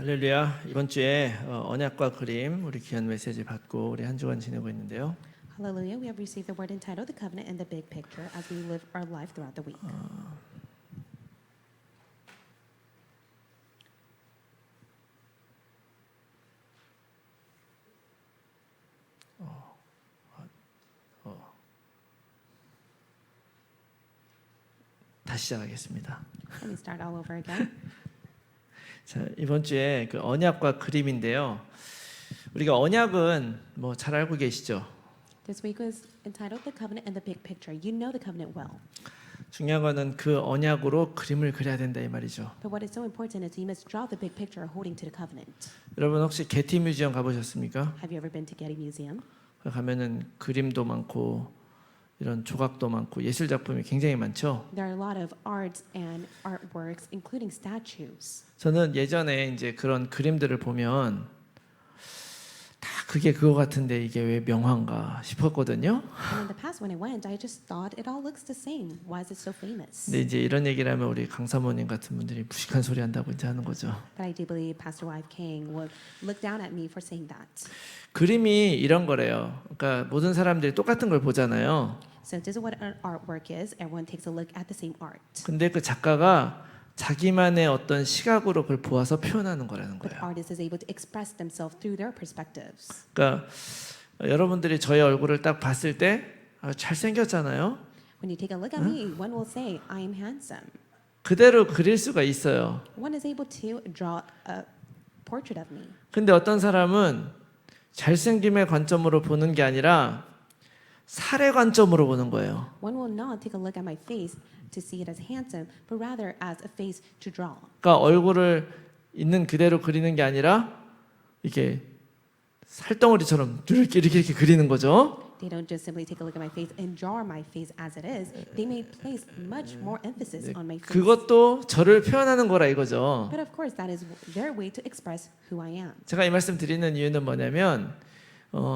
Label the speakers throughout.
Speaker 1: 할렐루야. 이번 주에 언약과 그림 우리 귀한 메시지 받고 우리 한 주간 지내고 있는데요.
Speaker 2: Hallelujah. We have received the word entitled The Covenant and the Big Picture as we live our life throughout the week.
Speaker 1: 다시 시작하겠습니다.
Speaker 2: Let me start all over again.
Speaker 1: 자, 이번 주에 그 언약과 그림인데요. 우리가 언약은 뭐 잘 알고 계시죠?
Speaker 2: This week was entitled The Covenant and the Big Picture. You know the covenant well.
Speaker 1: 중요한 거는 그 언약으로 그림을 그려야 된다 이 말이죠.
Speaker 2: But what is so important is you must draw the big picture according to the covenant.
Speaker 1: 여러분 혹시 게티 뮤지엄 가보셨습니까?
Speaker 2: Have you ever been to Getty Museum?
Speaker 1: 가면은 그림도 많고 이런 조각도 많고 예술 작품이 굉장히 많죠.
Speaker 2: There are a lot of arts and artworks, including statues.
Speaker 1: 저는 예전에 이제 그런 그림들을 보면 다 그게 그거 같은데 이게 왜 명화인가 싶었거든요.
Speaker 2: And in the past, when I went, I just thought it all looks the same. Why is it so famous?
Speaker 1: 근데 이제 이런 얘기를 하면 우리 강사모님 같은 분들이 무식한 소리 한다고 이제 하는 거죠.
Speaker 2: But I do believe Pastor Wife King would look down at me for saying that.
Speaker 1: 그림이 이런 거래요. 그러니까 모든 사람들이 똑같은 걸 보잖아요.
Speaker 2: So this is what an artwork is. Everyone takes a look at the same art.
Speaker 1: 근데 그 작가가 자기만의 어떤 시각으로 그걸 보아서 표현하는 거라는
Speaker 2: But
Speaker 1: 거예요.
Speaker 2: artists is able to express themselves through their perspectives.
Speaker 1: 그러니까 여러분들이 저의 얼굴을 딱 봤을 때 잘생겼잖아요.
Speaker 2: When you take a look at me, one will say, "I am handsome."
Speaker 1: 그대로 그릴 수가 있어요.
Speaker 2: One is able to draw a portrait of me.
Speaker 1: 근데 어떤 사람은 잘생김의 관점으로 보는 게 아니라 살의 관점으로 보는 거예요.
Speaker 2: One will not take a look at my face to see it as handsome, but rather as a face to draw.
Speaker 1: 그러니까 얼굴을 있는 그대로 그리는 게 아니라 이게 살덩어리처럼 이렇게 그리는 거죠.
Speaker 2: They don't just simply take a look at my face and draw my face as it is. They may place much more emphasis on my face.
Speaker 1: 그것도 저를 표현하는 거라 이거죠.
Speaker 2: But of course, that is their way to express who I am.
Speaker 1: 제가 이 말씀 드리는 이유는 뭐냐면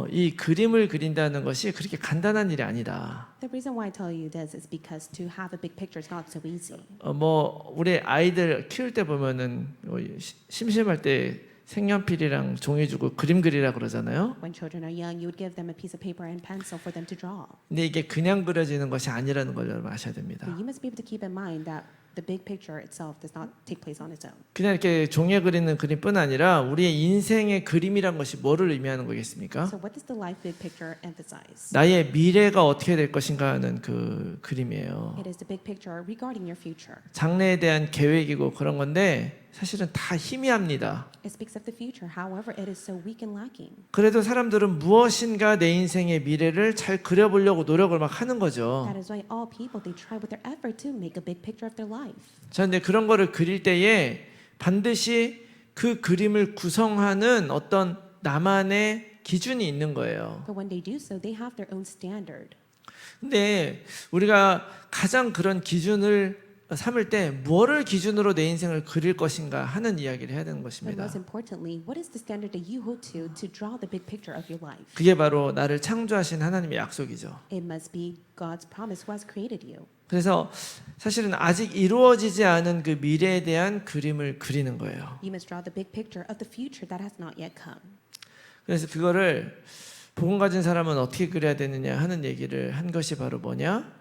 Speaker 1: 이 그림을 그린다는 것이 그렇게 간단한 일이 아니다.
Speaker 2: The reason why I tell you this is because to have a big picture is not so easy.
Speaker 1: 뭐 우리 아이들 키울 때 보면은 심심할 때 색연필이랑 종이 주고 그림 그리라 그러잖아요.
Speaker 2: When children are young, you would give them a piece of paper and pencil for them to draw.
Speaker 1: 근데 이게 그냥 그려지는 것이 아니라는 걸 여러분 아셔야 됩니다.
Speaker 2: But you must be able to keep in mind that the big picture itself does not take place on its own.
Speaker 1: 그냥 이렇게 종이에 그리는 그림뿐 아니라 우리의 인생의 그림이란 것이 뭐를 의미하는 거겠습니까?
Speaker 2: So what does the life big picture emphasize?
Speaker 1: 나의 미래가 어떻게 될 것인가 하는 그 그림이에요.
Speaker 2: It is the big picture regarding your future.
Speaker 1: 장래에 대한 계획이고 그런 건데 사실은 다 희미합니다.
Speaker 2: It speaks of the future. However, it is so weak and lacking.
Speaker 1: 그래도 사람들은 무엇인가 내 인생의 미래를 잘 그려보려고 노력을 막 하는 거죠.
Speaker 2: That is why all people they try with their effort to make a big picture of their life.
Speaker 1: 자, 근데 그런 거를 그릴 때에 반드시 그 그림을 구성하는 어떤 나만의 기준이 있는 거예요.
Speaker 2: But when they do so, they have their own standard.
Speaker 1: 근데 우리가 가장 그런 기준을 삼을 때 뭐를 기준으로 내 인생을 그릴 것인가 하는 이야기를 해야 되는
Speaker 2: But
Speaker 1: 것입니다.
Speaker 2: most importantly, what is the standard that you hold to draw the big picture of your life?
Speaker 1: 그게 바로 나를 창조하신 하나님의 약속이죠.
Speaker 2: It must be God's promise who has created you.
Speaker 1: 그래서 사실은 아직 이루어지지 않은 그 미래에 대한 그림을 그리는 거예요.
Speaker 2: You must draw the big picture of the future that has not yet come.
Speaker 1: 그래서 그거를 복음 가진 사람은 어떻게 그려야 되느냐 하는 얘기를 한 것이 바로 뭐냐?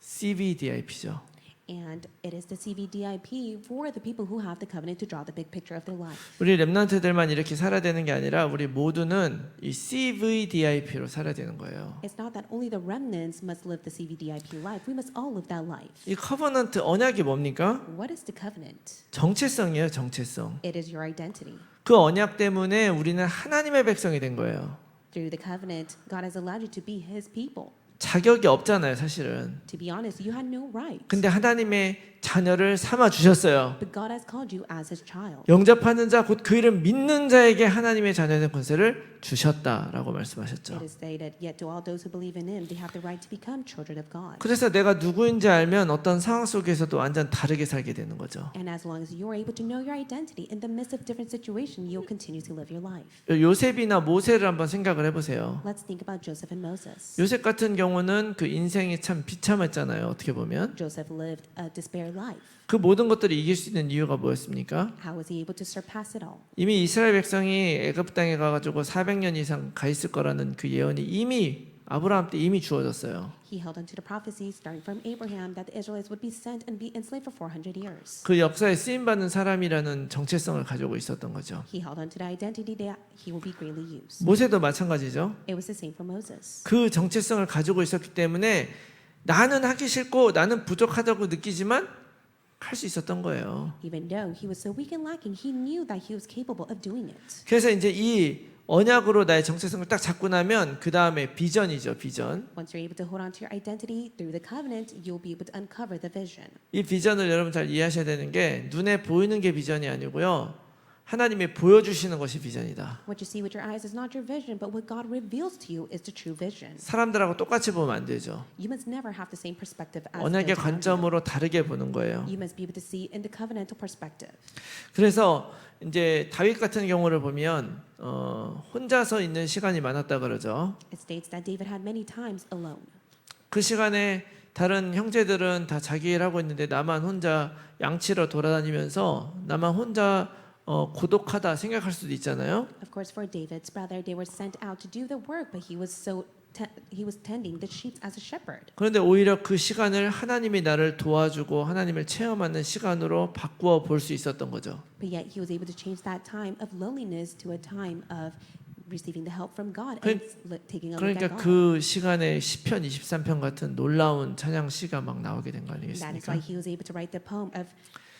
Speaker 1: CVDIP죠.
Speaker 2: And it is the CVDIP for the people who have the covenant to draw the big picture of their life.
Speaker 1: 우리 렘넌트들만 이렇게 살아야 되는 게 아니라 우리 모두는 이 CVDIP로 살아야 되는 거예요.
Speaker 2: It's not that only the remnants must live the CVDIP life. We must all live that life.
Speaker 1: 이 커버넌트 언약이 뭡니까?
Speaker 2: What is the covenant?
Speaker 1: 정체성이에요, 정체성.
Speaker 2: It is your identity.
Speaker 1: 그 언약 때문에 우리는 하나님의 백성이 된 거예요.
Speaker 2: Through the covenant, God has allowed you to be His people.
Speaker 1: 자격이 없잖아요, 사실은.
Speaker 2: To be honest, you had no right.
Speaker 1: 근데 하나님의 자녀를 삼아 주셨어요.
Speaker 2: But God has called you as His child.
Speaker 1: 영접하는 자 곧 그 이름 믿는 자에게 하나님의 자녀의 권세를 주셨다라고 말씀하셨죠.
Speaker 2: It is stated, yet to all those who believe in Him, they have the right to become children of God.
Speaker 1: 그래서 내가 누구인지 알면 어떤 상황 속에서도 완전 다르게 살게 되는 거죠.
Speaker 2: And as long as you are able to know your identity in the midst of different situations, you'll continue to live your life.
Speaker 1: 요셉이나 모세를 한번 생각을 해보세요.
Speaker 2: Let's think about Joseph and Moses.
Speaker 1: 요셉 같은 경우는 경우는 그 인생이 참 비참했잖아요. 어떻게 보면
Speaker 2: Joseph lived a despair life.
Speaker 1: 그 모든 것들을 이길 수 있는 이유가 뭐였습니까?
Speaker 2: How was he able to surpass it all?
Speaker 1: 이미 이스라엘 백성이 애굽 땅에 가가지고 400년 이상 가 있을 거라는 그 예언이 이미 아브라함 때 이미 주어졌어요.
Speaker 2: He held onto the prophecy starting from Abraham that the Israelites would be sent and be enslaved for 400 years.
Speaker 1: 그 역사에 쓰임 받는 사람이라는 정체성을 가지고 있었던 거죠.
Speaker 2: He held onto the identity that he will be greatly used.
Speaker 1: 모세도 마찬가지죠.
Speaker 2: It was the same for Moses.
Speaker 1: 그 정체성을 가지고 있었기 때문에 나는 하기 싫고 나는 부족하다고 느끼지만 할 수 있었던 거예요.
Speaker 2: Even though he was so weak and lacking, he knew that he was capable of doing it.
Speaker 1: 그래서 이제 이 언약으로 나의 정체성을 딱 잡고 나면 그 다음에 비전이죠. 비전.
Speaker 2: Once you're able to hold on to your identity through the covenant, you'll be able to uncover the vision.
Speaker 1: 이 비전을 여러분 잘 이해하셔야 되는 게 눈에 보이는 게 비전이 아니고요. 하나님이 보여주시는 것이 비전이다.
Speaker 2: What you see with your eyes is not your vision, but what God reveals to you is the true vision.
Speaker 1: 사람들하고 똑같이 보면 안 되죠.
Speaker 2: You must never have the same perspective as
Speaker 1: 언약의
Speaker 2: those around you.
Speaker 1: 관점으로 다르게 보는 거예요.
Speaker 2: You must be able to see in the covenantal perspective.
Speaker 1: 그래서 이제 다윗 같은 경우를 보면 혼자서 있는 시간이 많았다 그러죠.
Speaker 2: It states that David had many times alone.
Speaker 1: 그 시간에 다른 형제들은 다 자기 일 하고 있는데 나만 혼자 양치러 돌아다니면서 나만 혼자 고독하다 생각할 수도 있잖아요.
Speaker 2: Of course, for David's brother, they were sent out to do the work, but he was tending the sheep as a shepherd.
Speaker 1: 그런데 오히려 그 시간을 하나님이 나를 도와주고 하나님을 체험하는 시간으로 바꾸어 볼 수 있었던 거죠.
Speaker 2: But yet he was able to change that time of loneliness to a time of receiving the help from God and taking a look
Speaker 1: 그러니까
Speaker 2: at God.
Speaker 1: 그 시간에 시편 23편 같은 놀라운 찬양 시가 막 나오게 된 거
Speaker 2: That is
Speaker 1: 아니겠습니까?
Speaker 2: why he was able to write the poem of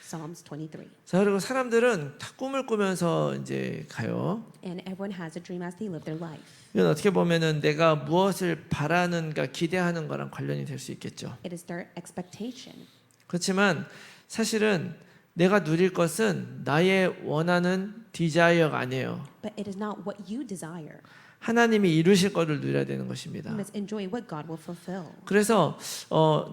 Speaker 2: Psalms 23.
Speaker 1: 자, 그리고 사람들은 다 꿈을 꾸면서 이제 가요.
Speaker 2: And everyone has a dream as they live their life.
Speaker 1: 이건 어떻게 보면은 내가 무엇을 바라는가 기대하는 거랑 관련이 될 수 있겠죠.
Speaker 2: It is their expectation.
Speaker 1: 그렇지만 사실은 내가 누릴 것은 나의 원하는 디자이어가 아니에요.
Speaker 2: But it is not what you desire.
Speaker 1: 하나님이 이루실 것을 누려야 되는
Speaker 2: You
Speaker 1: 것입니다.
Speaker 2: must enjoy what God will fulfill.
Speaker 1: 그래서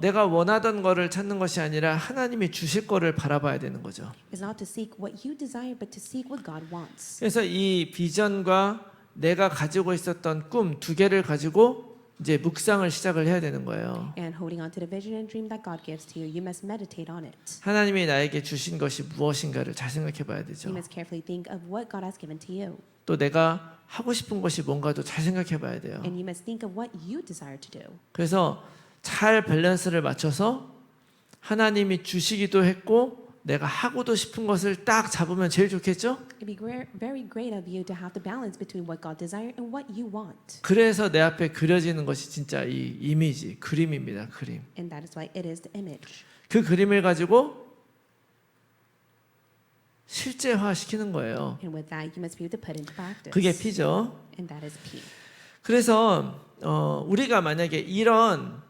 Speaker 1: 내가 원하던 거를 찾는 것이 아니라 하나님이 주실 거를 바라봐야 되는 거죠.
Speaker 2: It's not to seek what you desire, but to seek what God wants.
Speaker 1: 그래서 이 비전과 내가 가지고 있었던 꿈 두 개를 가지고 이제 묵상을 시작을 해야 되는 거예요.
Speaker 2: And holding on to the vision and dream that God gives to you, you must meditate on it.
Speaker 1: 하나님이 나에게 주신 것이 무엇인가를 잘 생각해 봐야 되죠.
Speaker 2: You must carefully think of what God has given to you.
Speaker 1: 또 내가 하고 싶은 것이 뭔가도 잘 생각해 봐야 돼요.
Speaker 2: And you must think of what you desire to do.
Speaker 1: 그래서 잘 밸런스를 맞춰서 하나님이 주시기도 했고 내가 하고도 싶은 것을 딱 잡으면 제일 좋겠죠?
Speaker 2: It'd be very great of you to have the balance between what God desires and what you want.
Speaker 1: 그래서 내 앞에 그려지는 것이 진짜 이 이미지, 그림입니다. 그림.
Speaker 2: And that is why it is the image.
Speaker 1: 그 그림을 가지고 실제화시키는 거예요.
Speaker 2: And with that, you must be able to put into practice.
Speaker 1: 그게 P죠.
Speaker 2: And that is P.
Speaker 1: 그래서 우리가 만약에 이런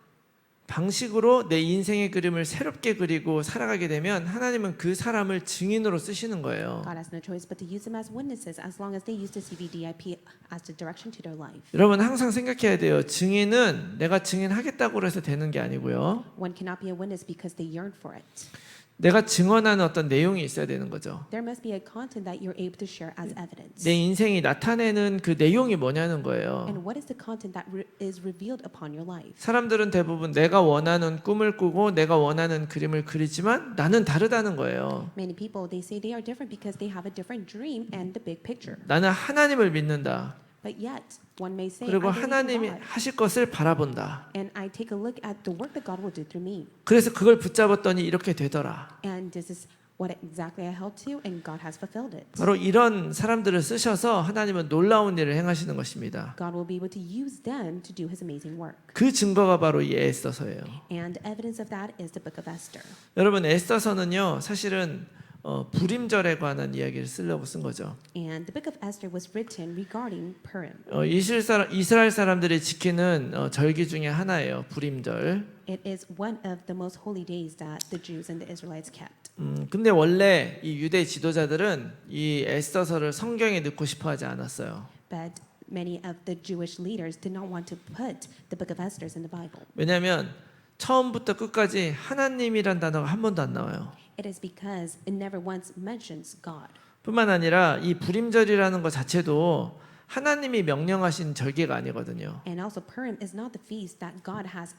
Speaker 1: 방식으로 내 인생의 그림을 새롭게 그리고 살아가게 되면 하나님은 그 사람을 증인으로 쓰시는 거예요.
Speaker 2: God has no choice but to use them as witnesses as long as they use the CVDIP as the direction to their life.
Speaker 1: 여러분 항상 생각해야 돼요. 증인은 내가 증인하겠다고 해서 되는 게 아니고요.
Speaker 2: One cannot be a witness because they yearn for it.
Speaker 1: 내가 증언하는 어떤 내용이 있어야 되는 거죠.
Speaker 2: There must be a content that you're able to share as evidence.
Speaker 1: 내 인생이 나타내는 그 내용이 뭐냐는 거예요.
Speaker 2: And what is the content that is revealed upon your life?
Speaker 1: 사람들은 대부분 내가 원하는 꿈을 꾸고 내가 원하는 그림을 그리지만 나는 다르다는 거예요.
Speaker 2: Many people, they say they are different because they have a different dream and the big picture.
Speaker 1: 나는 하나님을 믿는다.
Speaker 2: But yet, one may say, I
Speaker 1: 그리고
Speaker 2: believe in
Speaker 1: 하나님이
Speaker 2: God,
Speaker 1: 하실 것을 바라본다.
Speaker 2: and I take a look at the work that God will do through me.
Speaker 1: 그래서 그걸 붙잡았더니 이렇게 되더라.
Speaker 2: And this is what exactly I held to, and God has fulfilled it.
Speaker 1: 바로 이런 사람들을 쓰셔서 하나님은 놀라운 일을 행하시는 것입니다.
Speaker 2: God will be able to use them to do His amazing work.
Speaker 1: 그 증거가 바로 이 에스더서예요.
Speaker 2: And evidence of that is the book of Esther.
Speaker 1: 여러분 에스더서는요 사실은 불임절에 관한 이야기를 쓰려고 쓴 거죠.
Speaker 2: And the book of Esther was written regarding Purim.
Speaker 1: 이스라엘 사람들이 지키는 절기 중에 하나예요. 불임절.
Speaker 2: It is one of the most holy days that the Jews and the Israelites kept.
Speaker 1: 근데 원래 이 유대 지도자들은 이 에스더서를 성경에 넣고 싶어 하지 않았어요.
Speaker 2: But many of the Jewish leaders did not want to put the book of Esther in the Bible.
Speaker 1: 왜냐하면 처음부터 끝까지 하나님이란 단어가 한 번도 안 나와요.
Speaker 2: It is because it never once mentions God.
Speaker 1: 뿐만 아니라 이 불임절이라는 것 자체도 하나님이 명령하신 절기가 아니거든요.
Speaker 2: And also Purim is not the feast that God has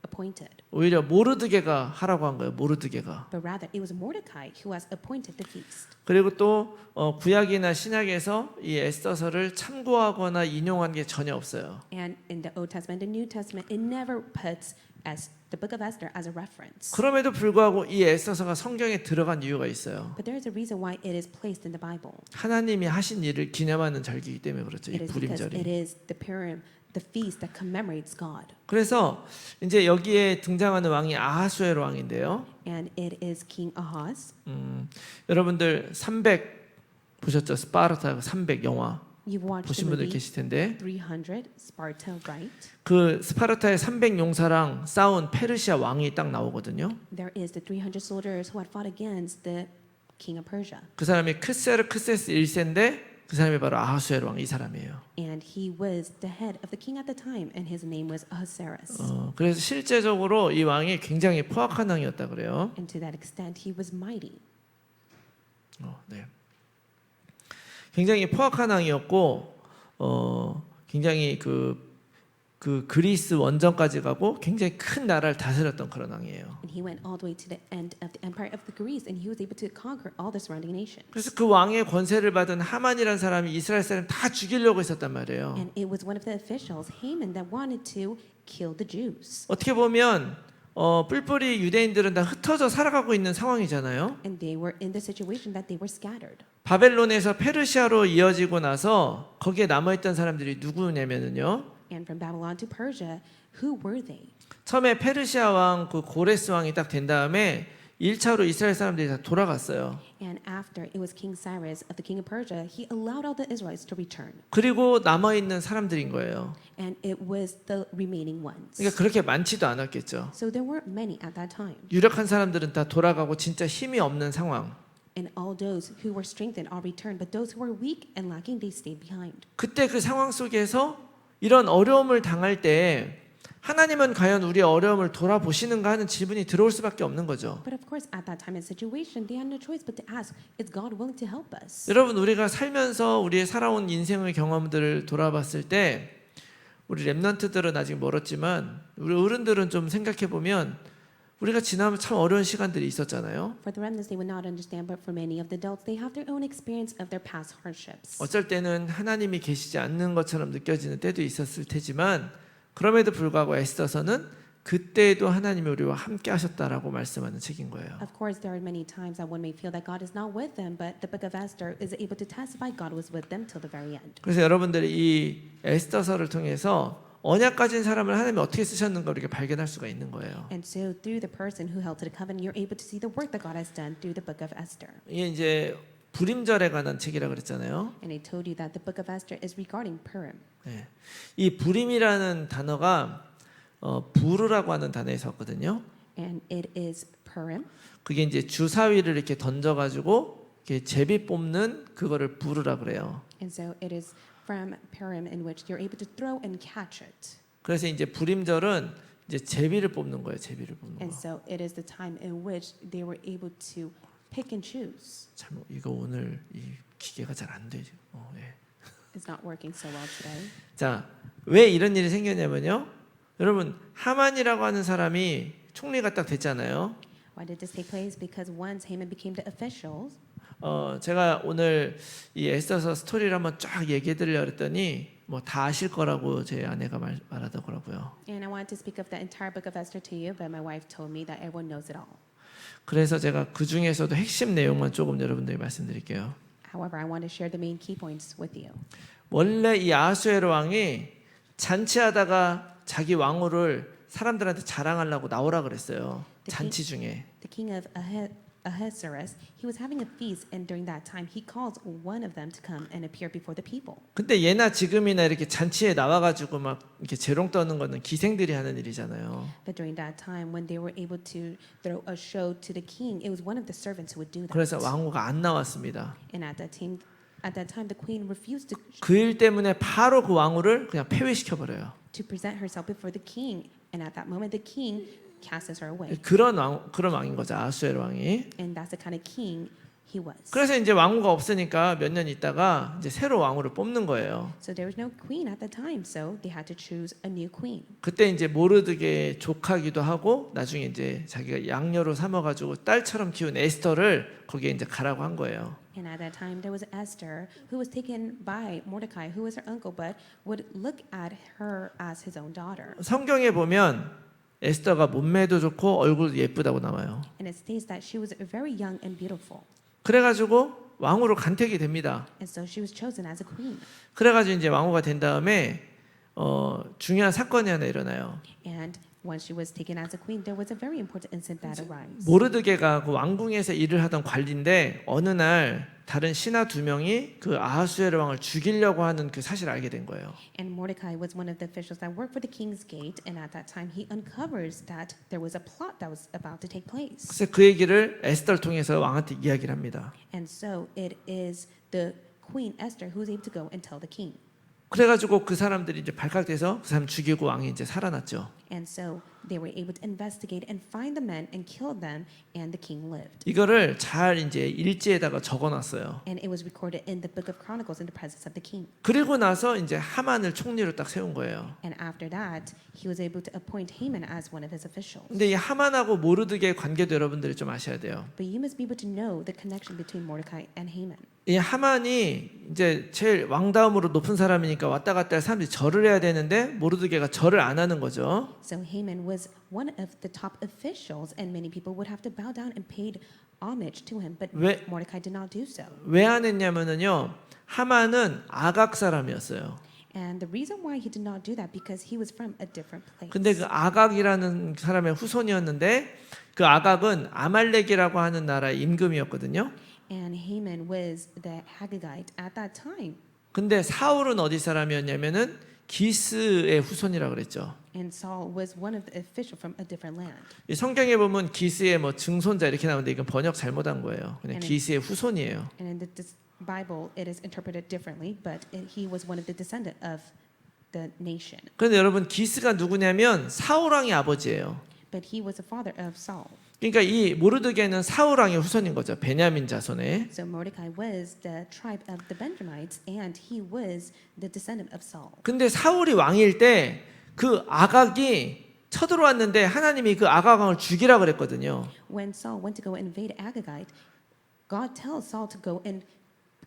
Speaker 2: appointed,
Speaker 1: 오히려 모르드게가 하라고 한 거예요. 모르드게가.
Speaker 2: but rather it was Mordecai who has appointed the feast.
Speaker 1: 그리고 또 구약이나 신약에서 이 에스더서를 참고하거나 인용한 게 전혀 없어요.
Speaker 2: And in the Old Testament and New Testament, it never puts as the book of Esther as a reference.
Speaker 1: 그럼에도 불구하고 이 에스더서가 성경에 들어간 이유가 있어요.
Speaker 2: But there is a reason why it is placed in the Bible.
Speaker 1: 하나님이 하신 일을 기념하는 절기이기 때문에 그렇죠. 이
Speaker 2: It is because
Speaker 1: 불임절이.
Speaker 2: it is the Purim, the feast that commemorates God.
Speaker 1: 그래서 이제 여기에 등장하는 왕이 아하수에로 왕인데요.
Speaker 2: And it is King Ahaz.
Speaker 1: 여러분들 300 보셨죠? 스파르타 300 영화
Speaker 2: You've watched
Speaker 1: 보신
Speaker 2: the
Speaker 1: 분들
Speaker 2: movie
Speaker 1: 계실 텐데
Speaker 2: 300, Sparta, right?
Speaker 1: 그 스파르타의 300 용사랑 싸운 페르시아 왕이 딱 나오거든요.
Speaker 2: There is the 300 soldiers who had fought against the king of Persia.
Speaker 1: 그 사람이 크세르크세스 1세인데 그 사람이 바로 아하수에로 왕 이 사람이에요.
Speaker 2: And he was the head of the king at the time, and his name was Ahasuerus.
Speaker 1: 그래서 실제적으로 이 왕이 굉장히 포악한 왕이었다 그래요.
Speaker 2: And to that extent, he was mighty.
Speaker 1: 네. 굉장히 포악한 왕이었고 굉장히 그 그리스 원정까지 가고 굉장히 큰 나라를 다스렸던 그런 왕이에요.
Speaker 2: And he went all the way to the end of the empire of the Greece, and he was able to conquer all the surrounding nations.
Speaker 1: 그래서 그 왕의 권세를 받은 하만이라는 사람이 이스라엘 사람 다 죽이려고 했었단 말이에요.
Speaker 2: And it was one of the officials, Haman, that wanted to kill the Jews.
Speaker 1: 어떻게 보면 뿔뿔이 유대인들은 다 흩어져 살아가고 있는 상황이잖아요.
Speaker 2: And they were in the situation that they were scattered.
Speaker 1: 바벨론에서 페르시아로 이어지고 나서 거기에 남아있던 사람들이 누구냐면은요.
Speaker 2: And from Babylon to Persia, who were they?
Speaker 1: 처음에 페르시아 왕 그 고레스 왕이 딱 된 다음에 1차로 이스라엘 사람들이 다 돌아갔어요.
Speaker 2: And after it was King Cyrus of the king of Persia, he allowed all the Israelites to return.
Speaker 1: 그리고 남아있는 사람들인 거예요.
Speaker 2: And it was the remaining ones.
Speaker 1: 그러니까 그렇게 많지도 않았겠죠.
Speaker 2: So there weren't many at that time.
Speaker 1: 유력한 사람들은 다 돌아가고 진짜 힘이 없는 상황.
Speaker 2: And all those who were strengthened all returned, but those who were weak and lacking, they stayed behind.
Speaker 1: 그때 그 상황 속에서 이런 어려움을 당할 때 하나님은 과연 우리의 어려움을 돌아보시는가 하는 질문이 들어올 수밖에 없는 거죠.
Speaker 2: But of course, at that time and situation, they had no choice but to ask, is God willing to help us?
Speaker 1: 여러분 우리가 살면서 우리의 살아온 인생의 경험들을 돌아봤을 때 우리 렘넌트들은 아직 멀었지만 우리 어른들은 좀 생각해 보면 우리가 지나면 참 어려운 시간들이 있었잖아요.
Speaker 2: For the remnants, they would not understand, but for many of the adults, they have their own experience of their past hardships.
Speaker 1: 어쩔 때는 하나님이 계시지 않는 것처럼 느껴지는 때도 있었을 테지만 그럼에도 불구하고 에스더서는 그때에도 하나님이 우리와 함께 하셨다라고 말씀하는 책인 거예요.
Speaker 2: Of course, there are many times that one may feel that God is not with them, but the book of Esther is able to testify God was with them till the very end.
Speaker 1: 그래서 여러분들이 이 에스더서를 통해서 언약 가진 사람을 하나님이 어떻게 쓰셨는가 이렇게 발견할 수가 있는 거예요.
Speaker 2: And so through the person who held to the covenant, you're able to see the work that God has done through the book of Esther.
Speaker 1: 이게 이제 불임절에 관한 책이라 그랬잖아요.
Speaker 2: And I told you that the book of Esther is regarding Purim.
Speaker 1: 네. 이 불임이라는 단어가 부르라고 하는 단어에서 왔거든요.
Speaker 2: And it is Purim.
Speaker 1: 그게 이제 주사위를 이렇게 던져가지고 이렇게 제비 뽑는 그거를 부르라 그래요.
Speaker 2: And so it is from Purim in which you're able to throw and catch it.
Speaker 1: 그래서 이제 불임절은 이제 제비를 뽑는 거예요. 제비를 뽑는
Speaker 2: And
Speaker 1: 거.
Speaker 2: so it is the time in which they were able to pick and choose.
Speaker 1: 참 이거 오늘 이 기계가 잘 안 되죠. 예.
Speaker 2: It's not working so well today.
Speaker 1: 자, 왜 이런 일이 생겼냐면요. 여러분 하만이라고 하는 사람이 총리가 딱 됐잖아요.
Speaker 2: Why did this take place? Because once Haman became the officials,
Speaker 1: 제가 오늘 이 에스더서 스토리를 한번 쫙 얘기해 드리려고 했더니 뭐 다 아실 거라고 제 아내가 말하더라고요.
Speaker 2: and I wanted to speak of the entire book of Esther to you, but my wife told me that everyone knows it all.
Speaker 1: 그래서 제가 그 중에서도 핵심 내용만 조금 여러분들이 말씀드릴게요.
Speaker 2: However, I want to share the main key points with you.
Speaker 1: 원래 이 아하수에로 왕이 잔치하다가 자기 왕후를 사람들한테 자랑하려고 나오라 그랬어요. 잔치 중에.
Speaker 2: The king of Ahasuerus, he was having a feast, and during that time, he calls one of them to come and appear before the people.
Speaker 1: 근데 예나 지금이나 이렇게 잔치에 나와가지고 막 이렇게 재롱 떠는 거는 기생들이 하는 일이잖아요.
Speaker 2: But during that time, when they were able to throw a show to the king, it was one of the servants who would do that.
Speaker 1: 그래서 왕후가 안 나왔습니다.
Speaker 2: And at that time, the queen refused
Speaker 1: 그 일 때문에 바로 그 왕후를 그냥 폐위시켜 버려요.
Speaker 2: to present herself before the king. And at that moment, the king casts her away.
Speaker 1: 그런 왕인 거죠. 아하수에로 왕이.
Speaker 2: And that's the kind of king he was.
Speaker 1: 그래서 이제 왕후가 없으니까 몇 년 있다가 이제 새로 왕후를 뽑는 거예요.
Speaker 2: So there was no queen at the time, so they had to choose a new queen.
Speaker 1: 그때 이제 모르드게 조카기도 하고 나중에 이제 자기가 양녀로 삼아가지고 딸처럼 키운 에스더를 거기에 이제 가라고 한 거예요.
Speaker 2: And at that time, there was Esther, who was taken by Mordecai, who was her uncle, but would look at her as his own daughter.
Speaker 1: 성경에 보면 에스더가 몸매도 좋고 얼굴도 예쁘다고 나와요.
Speaker 2: And it states that she was very young and beautiful.
Speaker 1: 그래가지고 왕후로 간택이 됩니다.
Speaker 2: And so she was chosen as a queen.
Speaker 1: 그래가지고 이제 왕후가 된 다음에 중요한 사건이 하나 일어나요.
Speaker 2: And when she was taken as a queen, there was a very important incident that arose.
Speaker 1: 모르드게가 그 왕궁에서 일을 하던 관리인데 어느 날 다른 신하 두 명이 그 아하수에르 왕을 죽이려고 하는 그 사실을 알게 된 거예요.
Speaker 2: And Mordecai was one of the officials that worked for the king's gate, and at that time he uncovers that there was a plot that was about to take place.
Speaker 1: 그래서 그 얘기를 에스더를 통해서 왕한테 이야기를 합니다.
Speaker 2: And so it is the Queen Esther who's able to go and tell the king.
Speaker 1: 그래가지고 그 사람들이 이제 발각돼서 그 사람 죽이고 왕이 이제 살아났죠.
Speaker 2: And so they were able to investigate and find the men and kill them, and the king lived.
Speaker 1: 이거를 잘 이제 일지에다가 적어놨어요.
Speaker 2: And it was recorded in the book of Chronicles in the presence of the king.
Speaker 1: 그리고 나서 이제 하만을 총리로 딱 세운 거예요.
Speaker 2: And after that, he was able to appoint Haman as one of his officials.
Speaker 1: 근데 이 하만하고 모르드게의 관계도 여러분들이 좀 아셔야 돼요.
Speaker 2: But you must be able to know the connection between Mordecai and Haman.
Speaker 1: 이 하만이 이제 제일 왕다움으로 높은 사람이니까 왔다 갔다 할 사람들이 절을 해야 되는데 모르드게가 절을 안 하는 거죠.
Speaker 2: So Haman was one of the top officials, and many people would have to bow down and pay homage to him, but
Speaker 1: 왜-
Speaker 2: Mordecai did not do so.
Speaker 1: 왜 안 했냐면은요. 하만은 아각 사람이었어요.
Speaker 2: And the reason why he did not do that because he was from a different place.
Speaker 1: 근데 그 아각이라는 사람의 후손이었는데 그 아각은 아말렉이라고 하는 나라의 임금이었거든요.
Speaker 2: And Haman was the Haggagite at that time.
Speaker 1: 근데 사울은 어디 사람이었냐면은 기스의 후손이라 그랬죠.
Speaker 2: And Saul was one of the officials from a different land.
Speaker 1: 이 성경에 보면 기스의 뭐 증손자 이렇게 나오는데 이건 번역 잘못한 거예요. 그냥 기스의 후손이에요.
Speaker 2: And in the Bible, it is interpreted differently, but he was one of the descendant of the nation.
Speaker 1: 그런데 여러분 기스가 누구냐면 사울 왕의 아버지예요.
Speaker 2: But he was the father of Saul.
Speaker 1: 그러니까 이 모르드게는 사울 왕의 후손인 거죠. 베냐민 자손에.
Speaker 2: So Mordecai was the tribe of the Benjamites, and he was the descendant of Saul.
Speaker 1: 근데 사울이 왕일 때 그 아각이 쳐들어왔는데 하나님이 그 아각 왕을 죽이라 그랬거든요.
Speaker 2: When Saul went to go invade Agagite, God tells Saul to go and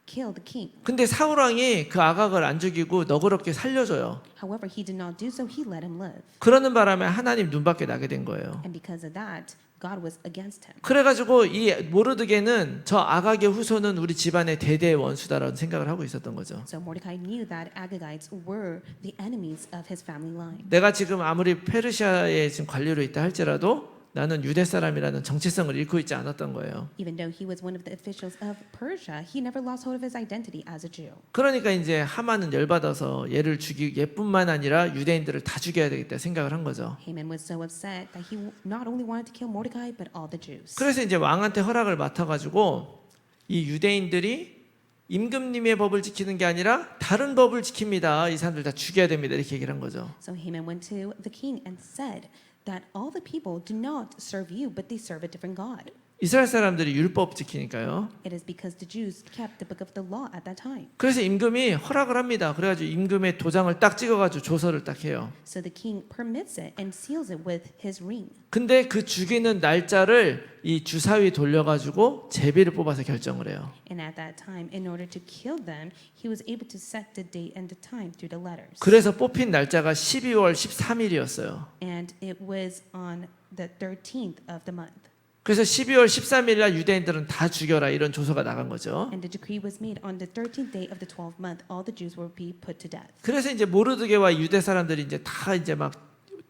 Speaker 2: kill the king.
Speaker 1: 근데 사울 왕이 그 아각을 안 죽이고 너그럽게 살려줘요.
Speaker 2: However, he did not do so. He let him live.
Speaker 1: 그러는 바람에 하나님 눈밖에 나게 된 거예요.
Speaker 2: And because of that, God was against him.
Speaker 1: 그래가지고 이 모르드게는 저 아각의 후손은 우리 집안의 대대의 원수다라는 생각을 하고 있었던 거죠.
Speaker 2: So Mordecai knew that Agagites were the enemies of his family line.
Speaker 1: 내가 지금 아무리 페르시아에 지금 관리로 있다 할지라도 나는 유대 사람이라는 정체성을 잃고 있지 않았던 거예요.
Speaker 2: Even though he was one of the officials of Persia, he never lost hold of his identity as a Jew.
Speaker 1: 그러니까 이제 하만은 열받아서 얘를 얘뿐만 아니라 유대인들을 다 죽여야 되겠다 생각을 한 거죠.
Speaker 2: Haman was so upset that he not only wanted to kill Mordecai, but all the Jews.
Speaker 1: 그래서 이제 왕한테 허락을 맡아가지고 이 유대인들이 임금님의 법을 지키는 게 아니라 다른 법을 지킵니다. 이 사람들 다 죽여야 됩니다. 이렇게 얘기를 한 거죠.
Speaker 2: So Haman went to the king and said that all the people do not serve you, but they serve a different God.
Speaker 1: 이스라엘 사람들이 율법 지키니까요.
Speaker 2: It is because the Jews kept the book of the law at that time.
Speaker 1: 그래서 임금이 허락을 합니다. 그래가지고 임금의 도장을 딱 찍어가지고 조서를 딱 해요.
Speaker 2: So the king permits it and seals it with his ring.
Speaker 1: 근데 그 죽이는 날짜를 이 주사위 돌려가지고 제비를 뽑아서 결정을 해요.
Speaker 2: And at that time, in order to kill them, he was able to set the date and the time through the letters.
Speaker 1: 그래서 뽑힌 날짜가 12월 13일이었어요.
Speaker 2: And it was on the 13th of the month.
Speaker 1: 그래서 12월 13일 날 유대인들은 다 죽여라 이런 조서가 나간 거죠.
Speaker 2: And the decree was made on the 13th day of the 12th month. All the Jews will be put to death.
Speaker 1: 그래서 이제 모르드게와 유대 사람들이 이제 다 이제 막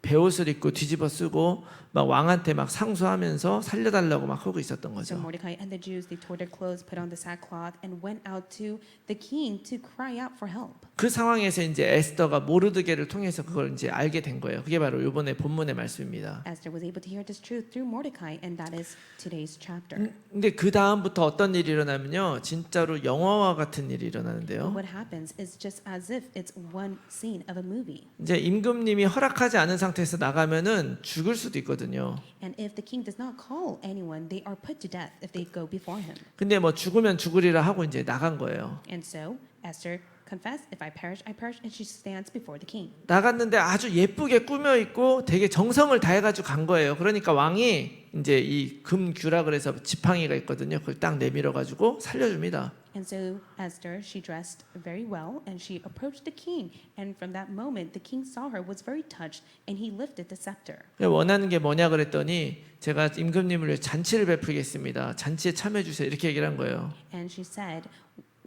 Speaker 1: 베옷을 입고 뒤집어 쓰고 막 왕한테 막 상소하면서 살려달라고 막 하고 있었던
Speaker 2: So
Speaker 1: 거죠.
Speaker 2: Mordecai and the Jews, they tore their clothes, put on the sackcloth, and went out to the king to cry out for help.
Speaker 1: 그 상황에서 이제 에스더가 모르드게를 통해서 그걸 이제 알게 된 거예요. 그게 바로 이번에 본문의 말씀입니다.
Speaker 2: Esther was able to hear this truth through Mordecai, and that is today's chapter.
Speaker 1: 근데 그 다음부터 어떤 일이 일어나면요, 진짜로 영화와 같은 일이
Speaker 2: But
Speaker 1: 일어나는데요.
Speaker 2: what happens is just as if it's one scene of a movie.
Speaker 1: 이제 임금님이 허락하지 않은 상태 상태에서 나가면은 죽을 수도 있거든요.
Speaker 2: And if the king does not call anyone, they are put to death if they go before him.
Speaker 1: 근데 뭐 죽으면 죽으리라 하고 이제 나간 거예요.
Speaker 2: And so Esther confessed, if I perish, I perish, and she stands before the king.
Speaker 1: 나갔는데 아주 예쁘게 꾸며 있고 되게 정성을 다해가지고 간 거예요. 그러니까 왕이 이제 이 금규라 그래서 지팡이가 있거든요. 그걸 딱 내밀어 가지고 살려줍니다.
Speaker 2: And so Esther, she dressed very well, and she approached the king. And from that moment, the king saw her, was very touched, and he lifted the scepter.
Speaker 1: 원하는 게 뭐냐 그랬더니 제가 임금님을 위해 잔치를 베풀겠습니다. 잔치에 참여해 주세요. 이렇게 얘기를 한 거예요.
Speaker 2: And she said,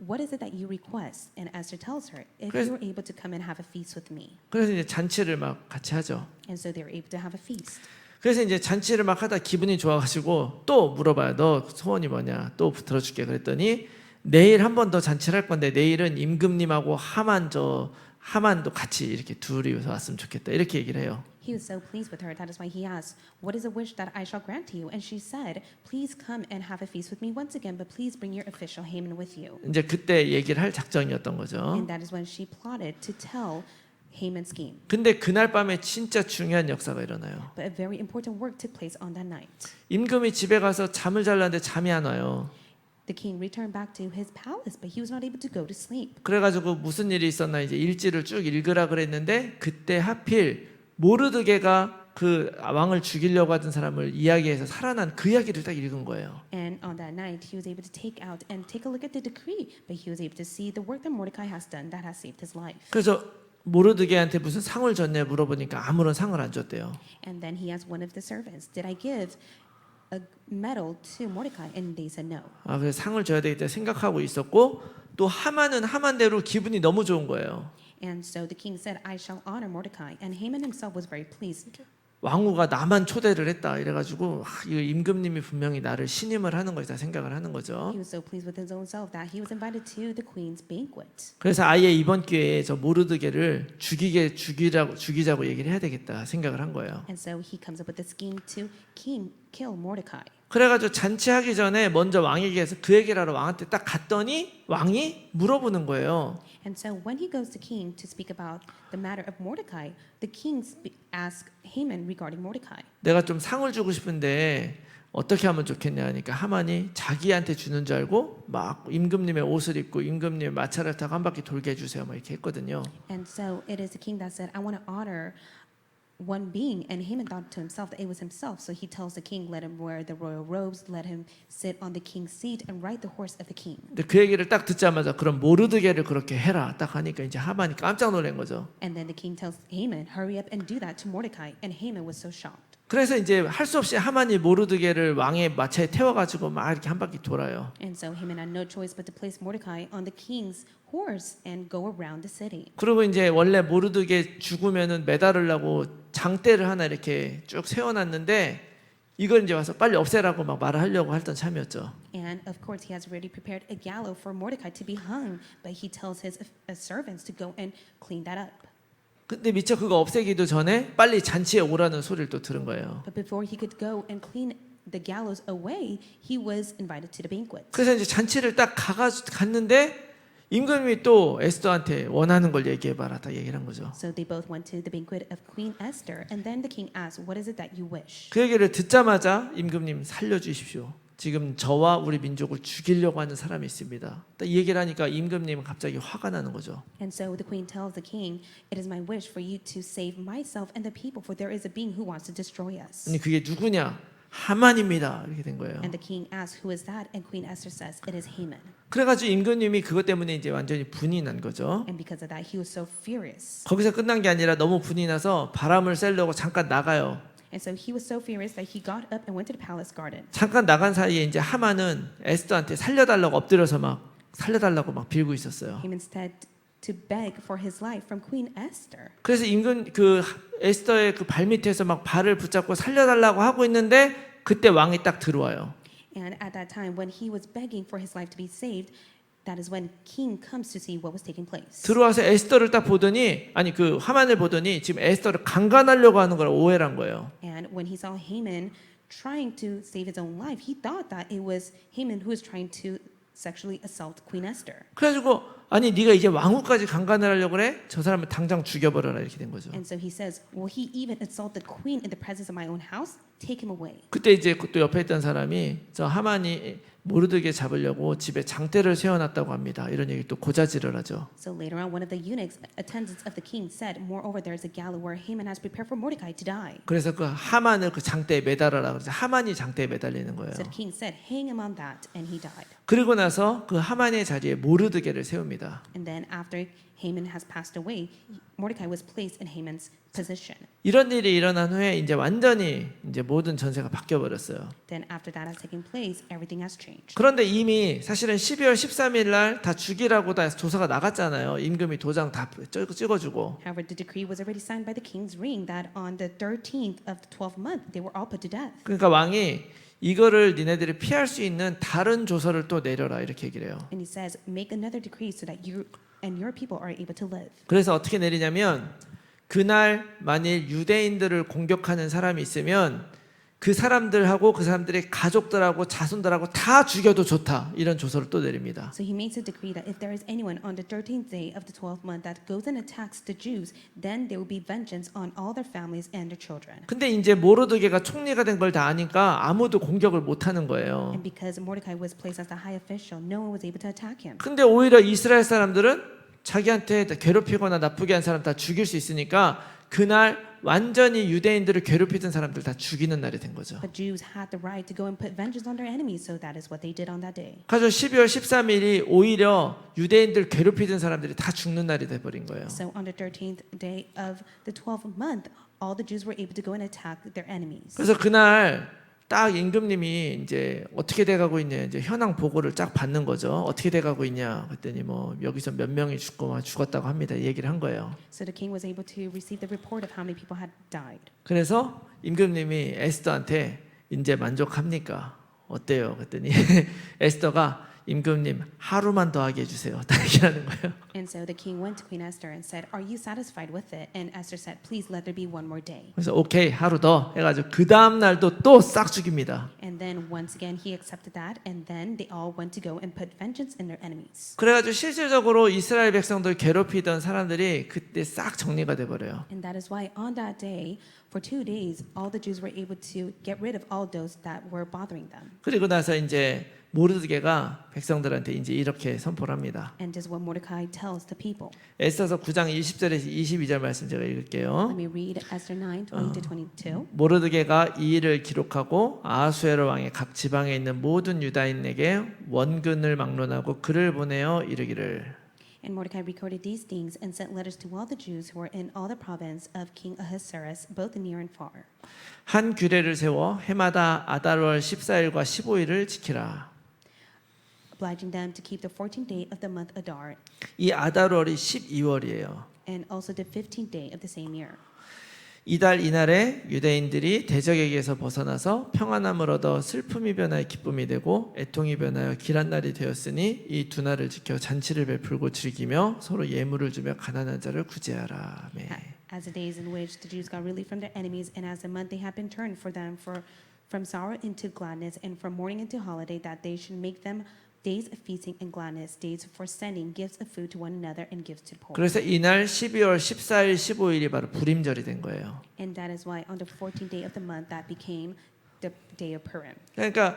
Speaker 2: what is it that you request? And Esther tells her, if
Speaker 1: 그래서-
Speaker 2: you're able to come and have a feast with me.
Speaker 1: 그래서 이제 잔치를 막 같이 하죠.
Speaker 2: And so they were able to have a feast.
Speaker 1: 그래서 이제 잔치를 막 하다 기분이 좋아가지고 또 물어봐요. 너 소원이 뭐냐? 또 들어줄게. 그랬더니 내일 한 번 더 잔치를 할 건데 내일은 임금님하고 하만도 같이 이렇게 둘이 왔으면 좋겠다. 이렇게 얘기를 해요.
Speaker 2: He was so pleased with her. That is why he asked, what is a wish that I shall grant to you? And she said, please come and have a feast with me once again, but please bring your official Haman with you.
Speaker 1: 이제 그때 얘기를 할 작정이었던 거죠.
Speaker 2: And that is when she plotted to tell Haman's scheme.
Speaker 1: 근데 그날 밤에 진짜 중요한 역사가 일어나요.
Speaker 2: But a very important work took place on that night.
Speaker 1: 임금이 집에 가서 잠을 자려는데 잠이 안 와요.
Speaker 2: The king returned back to his palace, but he was not able to go to sleep.
Speaker 1: 그래가지고 무슨 일이 있었나 이제 일지를 쭉 읽으라 그랬는데 그때 하필 모르드게가 그 왕을 죽이려고 하던 사람을 이야기해서 살아난 그 이야기를 딱 읽은 거예요.
Speaker 2: And on that night, he was able to take out and take a look at the decree, but he was able to see the work that Mordecai has done that has saved his life.
Speaker 1: 그래서 모르드게한테 무슨 상을 줬냐 물어보니까 아무런 상을 안 줬대요.
Speaker 2: And then he asked one of the servants, did I give a medal to Mordecai? And they said no.
Speaker 1: 아, 그래서 상을 줘야 되겠다 생각하고 있었고 또 하만은 하만대로 기분이 너무 좋은 거예요.
Speaker 2: And so the king said, I shall honor Mordecai. And Haman himself was very pleased.
Speaker 1: 왕후가 나만 초대를 했다 이래가지고 이 임금님이 분명히 나를 신임을 하는 것이다 생각을 하는 거죠.
Speaker 2: He was so pleased with his own self that he was invited to the queen's banquet.
Speaker 1: 그래서 아예 이번 기회에 저 모르드게를 죽이자고 얘기를 해야 되겠다 생각을 한 거예요.
Speaker 2: And so he comes up with a scheme to kill Mordecai.
Speaker 1: 그래가지고 잔치하기 전에 먼저 왕에게서 그 얘기를 하러 왕한테 딱 갔더니 왕이 물어보는 거예요.
Speaker 2: And so when he goes to king to speak about the matter of Mordecai, the king asks Haman regarding Mordecai.
Speaker 1: 내가 좀 상을 주고 싶은데 어떻게 하면 좋겠냐 하니까 하만이 자기한테 주는 줄 알고 막 임금님의 옷을 입고 임금님의 마차를 타고 한 바퀴 돌게 해주세요 막 이렇게 했거든요.
Speaker 2: And so it is the king that said, I want to honor one being. And Haman thought to himself that it was himself. So he tells the king, let him wear the royal robes, let him sit on the king's seat and ride the horse of the king.
Speaker 1: 근데 그 얘기를 딱 듣자마자 그럼 모르드게를 그렇게 해라 딱 하니까 이제 하만이 깜짝 놀란 거죠.
Speaker 2: And then the king tells Haman, hurry up and do that to Mordecai. And Haman was so shocked.
Speaker 1: 그래서 이제 할 수 없이 하만이 모르드게를 왕의 마차에 태워가지고 막 이렇게 한 바퀴 돌아요.
Speaker 2: And so Haman had no choice but to place Mordecai on the king's horse and go around the city.
Speaker 1: 그리고 이제 원래 모르드게 죽으면은 매달으려고 장대를 하나 이렇게 쭉 세워놨는데 이걸 이제 와서 빨리 없애라고 막 말을 하려고 했던 참이었죠.
Speaker 2: And of course, he has already prepared a gallows for Mordecai to be hung, but he tells his servants to go and clean that up.
Speaker 1: 근데 미처 그거 없애기도 전에 빨리 잔치에 오라는 소리를 또 들은 거예요.
Speaker 2: But before he could go and clean the gallows away, he was invited to the banquet.
Speaker 1: 그래서 이제 잔치를 딱 갔는데 임금님이 또 에스더한테 원하는 걸 얘기해봐라 다 얘기를 한 거죠.
Speaker 2: So they both went to the banquet of Queen Esther, and then the king asked, "What is it that you wish?"
Speaker 1: 그 얘기를 듣자마자 임금님 살려주십시오. 지금 저와 우리 민족을 죽이려고 하는 사람이 있습니다. 이 얘기를 하니까 임금님은 갑자기 화가 나는 거죠.
Speaker 2: And so the queen tells the king, "It is my wish for you to save myself and the people, for there is a being who wants to destroy us."
Speaker 1: 아니 그게 누구냐? 하만입니다. 이렇게 된 거예요.
Speaker 2: And the king asks, "Who is that?" And Queen Esther says, "It is Haman."
Speaker 1: 그래가지고 임금님이 그것 때문에 이제 완전히 분이 난 거죠.
Speaker 2: And because of that, he was so furious.
Speaker 1: 거기서 끝난 게 아니라 너무 분이 나서 바람을 쐬려고 잠깐 나가요.
Speaker 2: And so he was so furious that he got up and went to the palace garden.
Speaker 1: 잠깐 나간 사이에 이제 하만은 에스더한테 살려달라고 엎드려서 막 살려달라고 막 빌고 있었어요.
Speaker 2: Haman instead to beg for his life from Queen Esther.
Speaker 1: 그래서 임금 그 에스더의 그 발밑에서 막 발을 붙잡고 살려달라고 하고 있는데 그때 왕이 딱 들어와요.
Speaker 2: And at that time, when he was begging for his life to be saved, that is when king comes to see what was taking place.
Speaker 1: 들어와서 에스더를 딱 보더니 아니 그 하만을 보더니 지금 에스더를 강간하려고 하는 걸 오해를 한 거예요.
Speaker 2: And when he saw Haman trying to save his own life, he thought that it was Haman who was trying to sexually assault Queen Esther.
Speaker 1: 그래가지고 아니 네가 이제 왕후까지 강간을 하려고 그래? 저 사람을 당장 죽여버려라 이렇게 된 거죠.
Speaker 2: And so he says, will he even insult the queen in the presence of my own house? Take him away.
Speaker 1: 그때 이제 또 옆에 있던 사람이 저 하만이 모르드게 잡으려고 집에 장대를 세워놨다고 합니다. 이런 얘기 또 고자질을 하죠.
Speaker 2: So later on, one of the eunuchs, attendants of the king, said, moreover, there is a gallows where Haman has prepared for Mordecai to die.
Speaker 1: 그래서 그 하만을 그 장대에 매달아라 그래서 하만이 장대에 매달리는 거예요.
Speaker 2: So the king said, hang him on that, and he died.
Speaker 1: 그리고 나서 그 하만의 자리에 모르드게를 세웁니다.
Speaker 2: And then after Haman has passed away, Mordecai was placed in Haman's position.
Speaker 1: 이런 일이 일어난 후에 이제 완전히 이제 모든 전세가 바뀌어 버렸어요.
Speaker 2: Then after that has taken place, everything has changed.
Speaker 1: 그런데 이미 사실은 12월 13일 날 다 죽이라고 다 조서가 나갔잖아요. 임금이 도장 다 찍어주고.
Speaker 2: However, the decree was already signed by the king's ring that on the 13th of the 12th month, they were all put to death.
Speaker 1: 그러니까 왕이 이거를 니네들이 피할 수 있는 다른 조서를 또 내려라 이렇게 얘기를 해요.
Speaker 2: And he says, make another decree so that you and your people are able to live.
Speaker 1: 그래서 어떻게 내리냐면 그날 만일 유대인들을 공격하는 사람이 있으면 그 사람들하고 그 사람들의 가족들하고 자손들하고 다 죽여도 좋다 이런 조서를 또 내립니다.
Speaker 2: So he makes a decree that if there is anyone on the 13th day of the 12th month that goes and attacks the Jews, then there will be vengeance on all their families and their children.
Speaker 1: 근데 이제 모르드게가 총리가 된 걸 다 아니까 아무도 공격을 못 하는 거예요.
Speaker 2: And because Mordecai was placed as the high official, no one was able to attack him.
Speaker 1: 근데 오히려 이스라엘 사람들은 자기한테 괴롭히거나 나쁘게 한 사람 다 죽일 수 있으니까 그날 완전히 유대인들을 괴롭히던 사람들 다 죽이는 날이 된 거죠.
Speaker 2: But Jews had the right to go and put vengeance on their enemies, so that is what they did on that day.
Speaker 1: 그래서 12월 13일이 오히려 유대인들 괴롭히던 사람들이 다 죽는 날이 돼 버린 거예요.
Speaker 2: So on the 13th day of the 12th month, all the Jews were able to go and attack their enemies.
Speaker 1: 그래서 그날 딱 임금님이 이제 어떻게 돼가고 있냐 이제 현황 보고를 쫙 받는 거죠. 어떻게 돼가고 있냐 그랬더니 뭐 여기서 몇 명이 죽고 죽었다고 합니다. 이 얘기를 한 거예요.
Speaker 2: So the king was able to receive the report of how many people had died.
Speaker 1: 그래서 임금님이 에스더한테 이제 만족합니까? 어때요? 그랬더니 에스더가 임금님 하루만 더 하게 해주세요. 딱 얘기하는 거예요.
Speaker 2: And so the king went to Queen Esther and said, "Are you satisfied with it?" And Esther said, "Please let there be one more day."
Speaker 1: 그래서 오케이 하루 더 해가지고 그 다음 날도 또 싹 죽입니다.
Speaker 2: And then once again he accepted that, and then they all went to go and put vengeance in their enemies.
Speaker 1: 그래가지고 실질적으로 이스라엘 백성들 괴롭히던 사람들이 그때 싹 정리가 돼 버려요.
Speaker 2: And that is why on that day, for 2 days, all the Jews were able to get rid of all those that were bothering them.
Speaker 1: 그리고 나서 이제 모르드게가 백성들한테 이제 이렇게 선포를 합니다.
Speaker 2: And this is what Mordecai tells the people.
Speaker 1: 에스더서 9장 20절에서 22절 말씀 제가 읽을게요.
Speaker 2: Let me read Esther 9, 20 to 22.
Speaker 1: 모르드게가 이 일을 기록하고 아하수에로 왕의 각 지방에 있는 모든 유다인에게 원근을 막론하고 글을 보내어 이르기를
Speaker 2: And Mordecai recorded these things and sent letters to all the Jews who were in all the province of King Ahasuerus, both near and far.
Speaker 1: 한 규례를 세워 해마다 아달월 14일과 15일을 지키라.
Speaker 2: Obliging them to keep the 14th day of the month Adar,
Speaker 1: 이 아달월이 12월이에요.
Speaker 2: and also the 15th day of the same year.
Speaker 1: 이달 이날에 유대인들이 대적에게서 벗어나서 평안함을 얻어 슬픔이 변하여 기쁨이 되고 애통이 변하여 길한 날이 되었으니 이 두 날을 지켜 잔치를 베풀고 즐기며 서로 예물을 주며 가난한 자를 구제하라. 아멘.
Speaker 2: As the days in which the Jews got relief from their enemies, and as the month they had been turned for them from sorrow into gladness, and from mourning into holiday, that they should make them days of feasting and gladness, days for sending gifts of food to one another and gifts to the poor.
Speaker 1: 그래서 이날 12월 14일, 15일이 바로 불임절이 된 거예요.
Speaker 2: And that is why on the 14th day of the month that became the day of Purim.
Speaker 1: 그러니까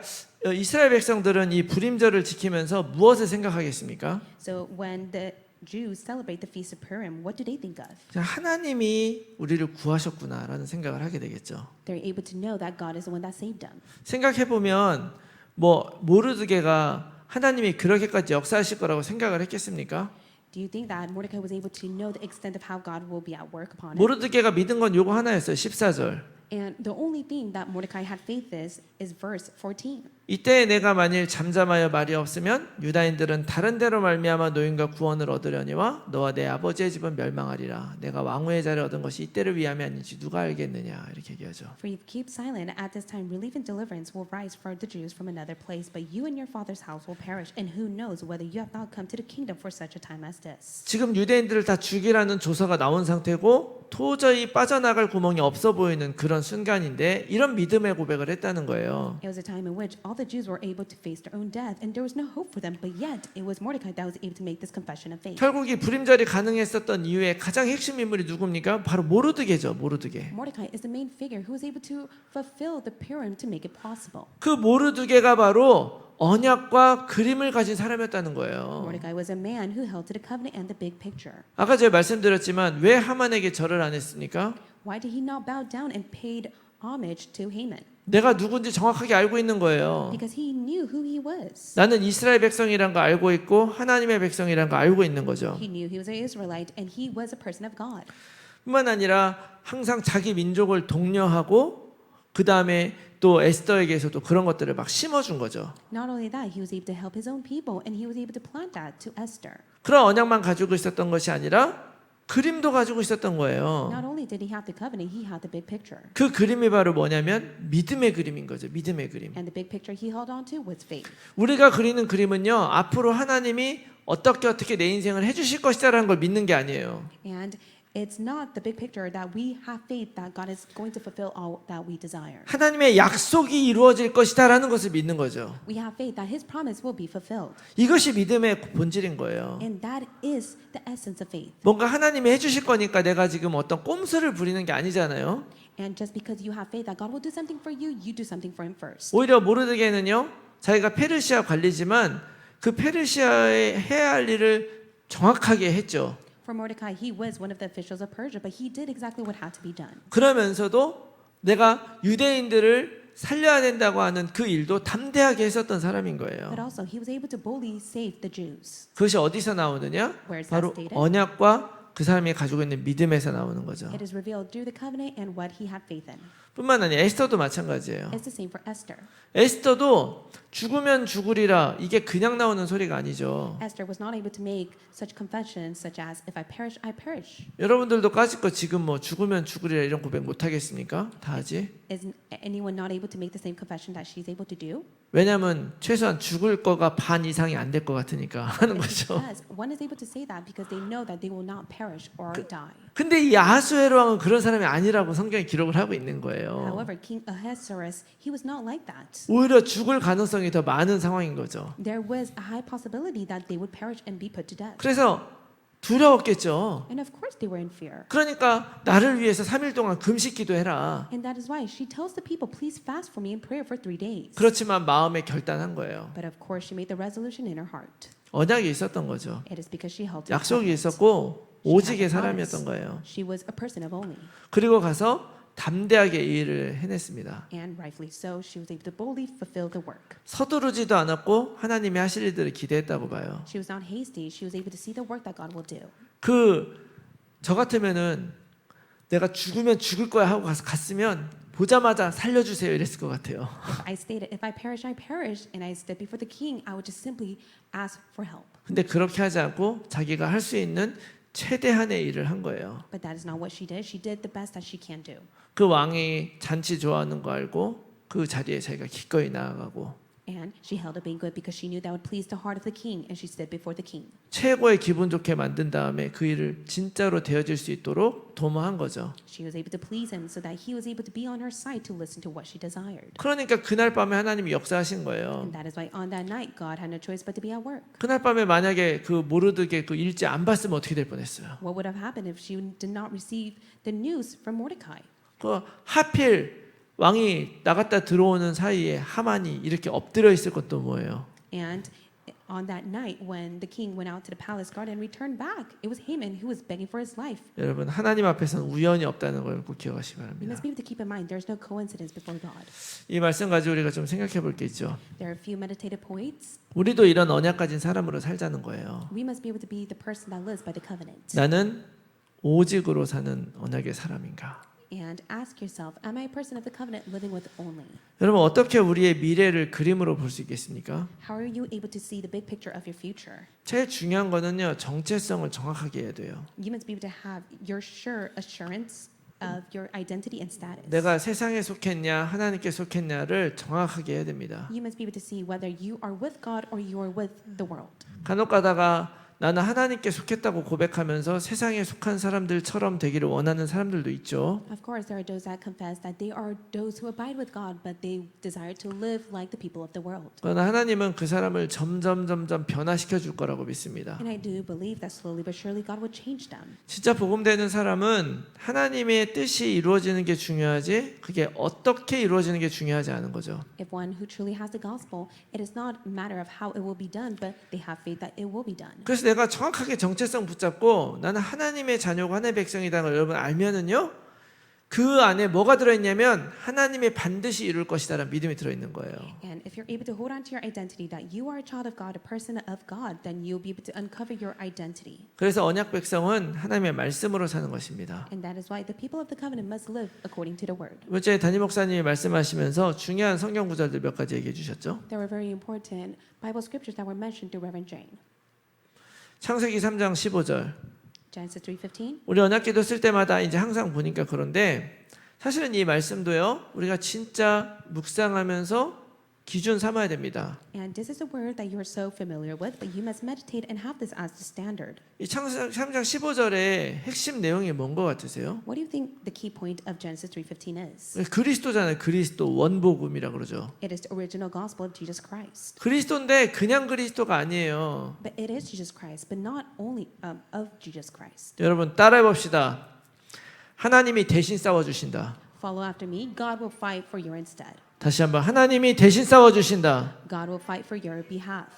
Speaker 1: 이스라엘 백성들은 이 불임절을 지키면서 무엇을 생각하겠습니까?
Speaker 2: So when the Jews celebrate the feast of Purim, what do they think of?
Speaker 1: 하나님이 우리를 구하셨구나라는 생각을 하게 되겠죠.
Speaker 2: They're able to know that God is the one that saved them.
Speaker 1: 생각해 보면 뭐 모르드게가 하나님이 그렇게까지 역사하실 거라고 생각을 했겠습니까?
Speaker 2: Do you think that Mordecai was able to know the extent of how God will be at work upon it?
Speaker 1: 모르드게가 믿은 건 요거 하나였어요. 14절.
Speaker 2: And the only thing that Mordecai had faith is verse 14.
Speaker 1: 이때 내가 만일 잠잠하여 말이 없으면 유다인들은 다른 데로 말미암아 노임과 구원을 얻으려니와 너와 내 아버지의 집은 멸망하리라. 내가 왕후의 자를 얻은 것이 이때를 위함이 아닌지 누가 알겠느냐 이렇게 얘기하죠.
Speaker 2: For if you keep silent, at this time relief and deliverance will rise for the Jews from another place, but you and your father's house will perish. And who knows whether you have not come to the kingdom for such a time as this?
Speaker 1: 지금 유대인들을 다 죽이라는 조서가 나온 상태고 도저히 빠져나갈 구멍이 없어 보이는 그런 순간인데 이런 믿음의 고백을 했다는 거예요.
Speaker 2: It was a time in which all the Jews were able to face their own death, and there was no hope for them. But yet, it was Mordecai that was able to make this confession of faith.
Speaker 1: 결국 이 불임절이 가능했었던 이유의 가장 핵심 인물이 누굽니까? 바로 모르드게죠. 모르드게.
Speaker 2: Mordecai is the main figure who was able to fulfill the Purim to make it possible.
Speaker 1: 그 모르드게가 바로 언약과 그림을 가진 사람이었다는 거예요.
Speaker 2: Mordecai was a man who held to the covenant and the big picture.
Speaker 1: 아까 제가 말씀드렸지만 왜 하만에게 절을 안 했습니까?
Speaker 2: Why did he not bow down and paid homage to Haman?
Speaker 1: 내가 누군지 정확하게 알고 있는 거예요.
Speaker 2: Because he knew who he was.
Speaker 1: 나는 이스라엘 백성이란 거 알고 있고 하나님의 백성이란 거 알고 있는 거죠.
Speaker 2: He knew he was an Israelite and he was a person of God.
Speaker 1: 뿐만 아니라 항상 자기 민족을 독려하고 그 다음에 또 에스더에게서도 그런 것들을 막 심어준 거죠.
Speaker 2: Not only that, he was able to help his own people and he was able to plant that to Esther.
Speaker 1: 그런 언약만 가지고 있었던 것이 아니라 그림도 가지고 있었던 거예요.
Speaker 2: Not only did he have the covenant, he had the big picture.
Speaker 1: 그 그림이 바로 뭐냐면 믿음의 그림인 거죠. 믿음의 그림.
Speaker 2: And the big picture he held on to was faith.
Speaker 1: 우리가 그리는 그림은요. 앞으로 하나님이 어떻게 내 인생을 해주실 것이다라는 걸 믿는 게 아니에요.
Speaker 2: And it's not the big picture that we have faith that God is going to fulfill all that we desire.
Speaker 1: 하나님의 약속이 이루어질 것이다라는 것을 믿는 거죠.
Speaker 2: We have faith that his promise will be fulfilled.
Speaker 1: 이것이 믿음의 본질인 거예요.
Speaker 2: And that is the essence of faith.
Speaker 1: 뭔가 하나님이 해주실 거니까 내가 지금 어떤 꼼수를 부리는 게 아니잖아요.
Speaker 2: And just because you have faith that God will do something for you, you do something for him first.
Speaker 1: 오히려 모르드게는요. 자기가 페르시아 관리지만 그 페르시아에 해야 할 일을 정확하게 했죠.
Speaker 2: For Mordecai, he was one of the officials of Persia, but he did exactly what had to be done.
Speaker 1: 그러면서도 내가 유대인들을 살려야 된다고 하는 그 일도 담대하게 했었던 사람인 거예요.
Speaker 2: But also, he was able to boldly save the Jews.
Speaker 1: 그것이 어디서 나오느냐?
Speaker 2: Where is that
Speaker 1: 바로
Speaker 2: stated?
Speaker 1: 언약과 그 사람이 가지고 있는 믿음에서 나오는 거죠.
Speaker 2: It is revealed through the covenant and what he had faith in.
Speaker 1: 뿐만 아니라 에스더도 마찬가지예요.
Speaker 2: It's the same for Esther.
Speaker 1: 에스더도 죽으면 죽으리라 이게 그냥 나오는 소리가 아니죠.
Speaker 2: Esther was not able to make such confessions such as if I perish, I perish.
Speaker 1: 여러분들도 까짓거 지금 뭐 죽으면 죽으리라 이런 고백 못 하겠습니까? 다 하지?
Speaker 2: Is anyone not able to make the same confession that she's able to do?
Speaker 1: 왜냐하면 최소한 죽을 거가 반 이상이 안 될 것 같으니까 하는 거죠.
Speaker 2: Because one is able to say that because they know that they will not perish or die.
Speaker 1: 근데 이 아하수에로 왕은 그런 사람이 아니라고 성경에 기록을 하고 있는 거예요.
Speaker 2: However, King Ahasuerus, he was not like that.
Speaker 1: 오히려 죽을 가능성이 더 많은 상황인 거죠.
Speaker 2: There was a high possibility that they would perish and be put to death.
Speaker 1: 그래서 두려웠겠죠.
Speaker 2: And of course they were in fear.
Speaker 1: 그러니까 나를 위해서 3일 동안 금식 기도해라.
Speaker 2: And that is why she tells the people, please fast for me in prayer for 3 days.
Speaker 1: 그렇지만 마음에 결단한 거예요.
Speaker 2: But of course she made the resolution in her heart.
Speaker 1: 언약이 있었던 거죠.
Speaker 2: It is because she held to the
Speaker 1: 약속이
Speaker 2: covenant.
Speaker 1: 있었고
Speaker 2: She had
Speaker 1: 오직의
Speaker 2: a promise.
Speaker 1: 사람이었던 거예요.
Speaker 2: She was a person of only.
Speaker 1: 그리고 가서 담대하게 이 일을 해냈습니다.
Speaker 2: And rightfully so, she was able to boldly fulfill the work.
Speaker 1: 서두르지도 않았고 하나님이 하실 일들을 기대했다고 봐요.
Speaker 2: She was not hasty. She was able to see the work that God will do.
Speaker 1: 저 같으면은 내가 죽으면 죽을 거야 하고 갔으면 보자마자 살려주세요 이랬을 것 같아요.
Speaker 2: If I perish, I perish, and I stood before the king, I would just simply ask for help.
Speaker 1: 근데 그렇게 하지 않고 자기가 할 수 있는 최대한의 일을 한 거예요.
Speaker 2: But that is not what she did. She did the best that she can do.
Speaker 1: 그 왕이 잔치 좋아하는 거 알고 그 자리에 자기가 기꺼이 나아가고
Speaker 2: And she held a banquet because she knew that would please the heart of the king, and she stood before the king.
Speaker 1: 최고의 기분 좋게 만든 다음에 그 일을 진짜로 되어질 수 있도록 도모한 거죠.
Speaker 2: She was able to please him so that he was able to be on her side to listen to what she desired.
Speaker 1: 그러니까 그날 밤에 하나님이 역사하신 거예요.
Speaker 2: And that is why on that night, God had no choice but to be at work.
Speaker 1: 그날 밤에 만약에 그 모르드게 그 일지 안 봤으면 어떻게 될 뻔했어요.
Speaker 2: What would have happened if she did not receive the news from Mordecai?
Speaker 1: 그 하필 왕이 나갔다 들어오는 사이에 하만이 이렇게 엎드려 있을 것도 뭐예요.
Speaker 2: And on that night, when the king went out to the palace garden and returned back, it was Haman who was begging for his life.
Speaker 1: 여러분 하나님 앞에서는 우연이 없다는 걸 꼭 기억하시기
Speaker 2: We
Speaker 1: 바랍니다.
Speaker 2: must be able to keep in mind there's no coincidence before God.
Speaker 1: 이 말씀 가지고 우리가 좀 생각해 볼 게 있죠.
Speaker 2: There are a few meditative points.
Speaker 1: 우리도 이런 언약 가진 사람으로 살자는 거예요.
Speaker 2: We must be able to be the person that lives by the covenant.
Speaker 1: 나는 오직으로 사는 언약의 사람인가?
Speaker 2: And ask yourself, am I a person of the covenant living with only?
Speaker 1: 여러분 어떻게 우리의 미래를 그림으로 볼 수 있겠습니까?
Speaker 2: How are you able to see the big picture of your future?
Speaker 1: 제일 중요한 거는요 정체성을 정확하게 해야 돼요.
Speaker 2: You must be able to have your sure assurance of your identity and status.
Speaker 1: 내가 세상에 속했냐 하나님께 속했냐를 정확하게 해야 됩니다.
Speaker 2: You must be able to see whether you are with God or you are with the world.
Speaker 1: 간혹 가다가 나는 하나님께 속했다고 고백하면서 세상에 속한 사람들처럼 되기를 원하는 사람들도 있죠.
Speaker 2: Of course, there are those that confess that they are those who abide with God, but they desire to live like the people of the world.
Speaker 1: 그러나 하나님은 그 사람을 점점 변화시켜 줄 거라고 믿습니다.
Speaker 2: And I do believe that slowly but surely God will change them.
Speaker 1: 진짜 복음되는 사람은 하나님의 뜻이 이루어지는 게 중요하지 그게 어떻게 이루어지는 게 중요하지 않은 거죠.
Speaker 2: If one who truly has the gospel, it is not a matter of how it will be done, but they have faith that it will be done.
Speaker 1: 그래서 내가 정확하게 정체성 붙잡고 나는 하나님의 자녀고 하나님의 백성이라는 걸 여러분 알면은요 그 안에 뭐가 들어있냐면 하나님의 반드시 이룰 것이다라는 믿음이 들어있는 거예요.
Speaker 2: And if you're able to hold on to your identity that you are a child of God, a person of God, then you'll be able to uncover your identity.
Speaker 1: 그래서 언약 백성은 하나님의 말씀으로 사는 것입니다.
Speaker 2: And that is why the people of the covenant must live according to the word.
Speaker 1: 어제 담임 목사님이 말씀하시면서 중요한 성경 구절들 몇 가지 얘기해 주셨죠.
Speaker 2: There were very important Bible scriptures that were mentioned through Reverend Jane.
Speaker 1: 창세기 3장 15절.
Speaker 2: Genesis 3:15.
Speaker 1: 우리 언약기도 쓸 때마다 이제 항상 보니까 그런데 사실은 이 말씀도요 우리가 진짜 묵상하면서 기준 삼아야 됩니다.
Speaker 2: And this is a word that you are so familiar with, but you must meditate and have this as the standard.
Speaker 1: 이 창세기 3장 15절의 핵심 내용이 뭔 것 같으세요?
Speaker 2: What do you think the key point of Genesis 3:15 is?
Speaker 1: 그리스도잖아요. 그리스도 원복음이라 그러죠.
Speaker 2: It is the original gospel of Jesus Christ.
Speaker 1: 그리스도인데 그냥 그리스도가 아니에요.
Speaker 2: But it is Jesus Christ, but not only of Jesus Christ.
Speaker 1: 여러분 따라해 봅시다. 하나님이 대신 싸워 주신다.
Speaker 2: Follow after me. God will fight for you instead.
Speaker 1: 다시 한번 하나님이 대신 싸워 주신다.
Speaker 2: God will fight for your behalf.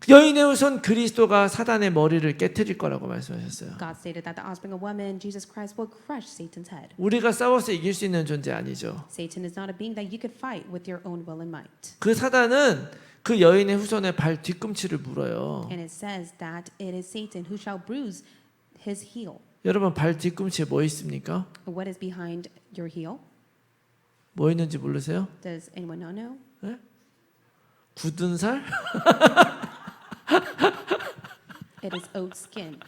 Speaker 1: 여인의 후손 그리스도가 사단의 머리를 깨트릴 거라고 말씀하셨어요.
Speaker 2: God stated that the offspring of woman, Jesus Christ, will crush Satan's head.
Speaker 1: 우리가 싸워서 이길 수 있는 존재 아니죠.
Speaker 2: Satan is not a being that you could fight with your own will and might.
Speaker 1: 그 사단은 그 여인의 후손의 발 뒤꿈치를 물어요.
Speaker 2: And it says that it is Satan who shall bruise his heel.
Speaker 1: 여러분 발 뒤꿈치에 뭐 있습니까?
Speaker 2: What is behind your heel?
Speaker 1: 뭐 있는지 모르세요?
Speaker 2: Does anyone not know?
Speaker 1: 굳은 살?
Speaker 2: It is oat skin.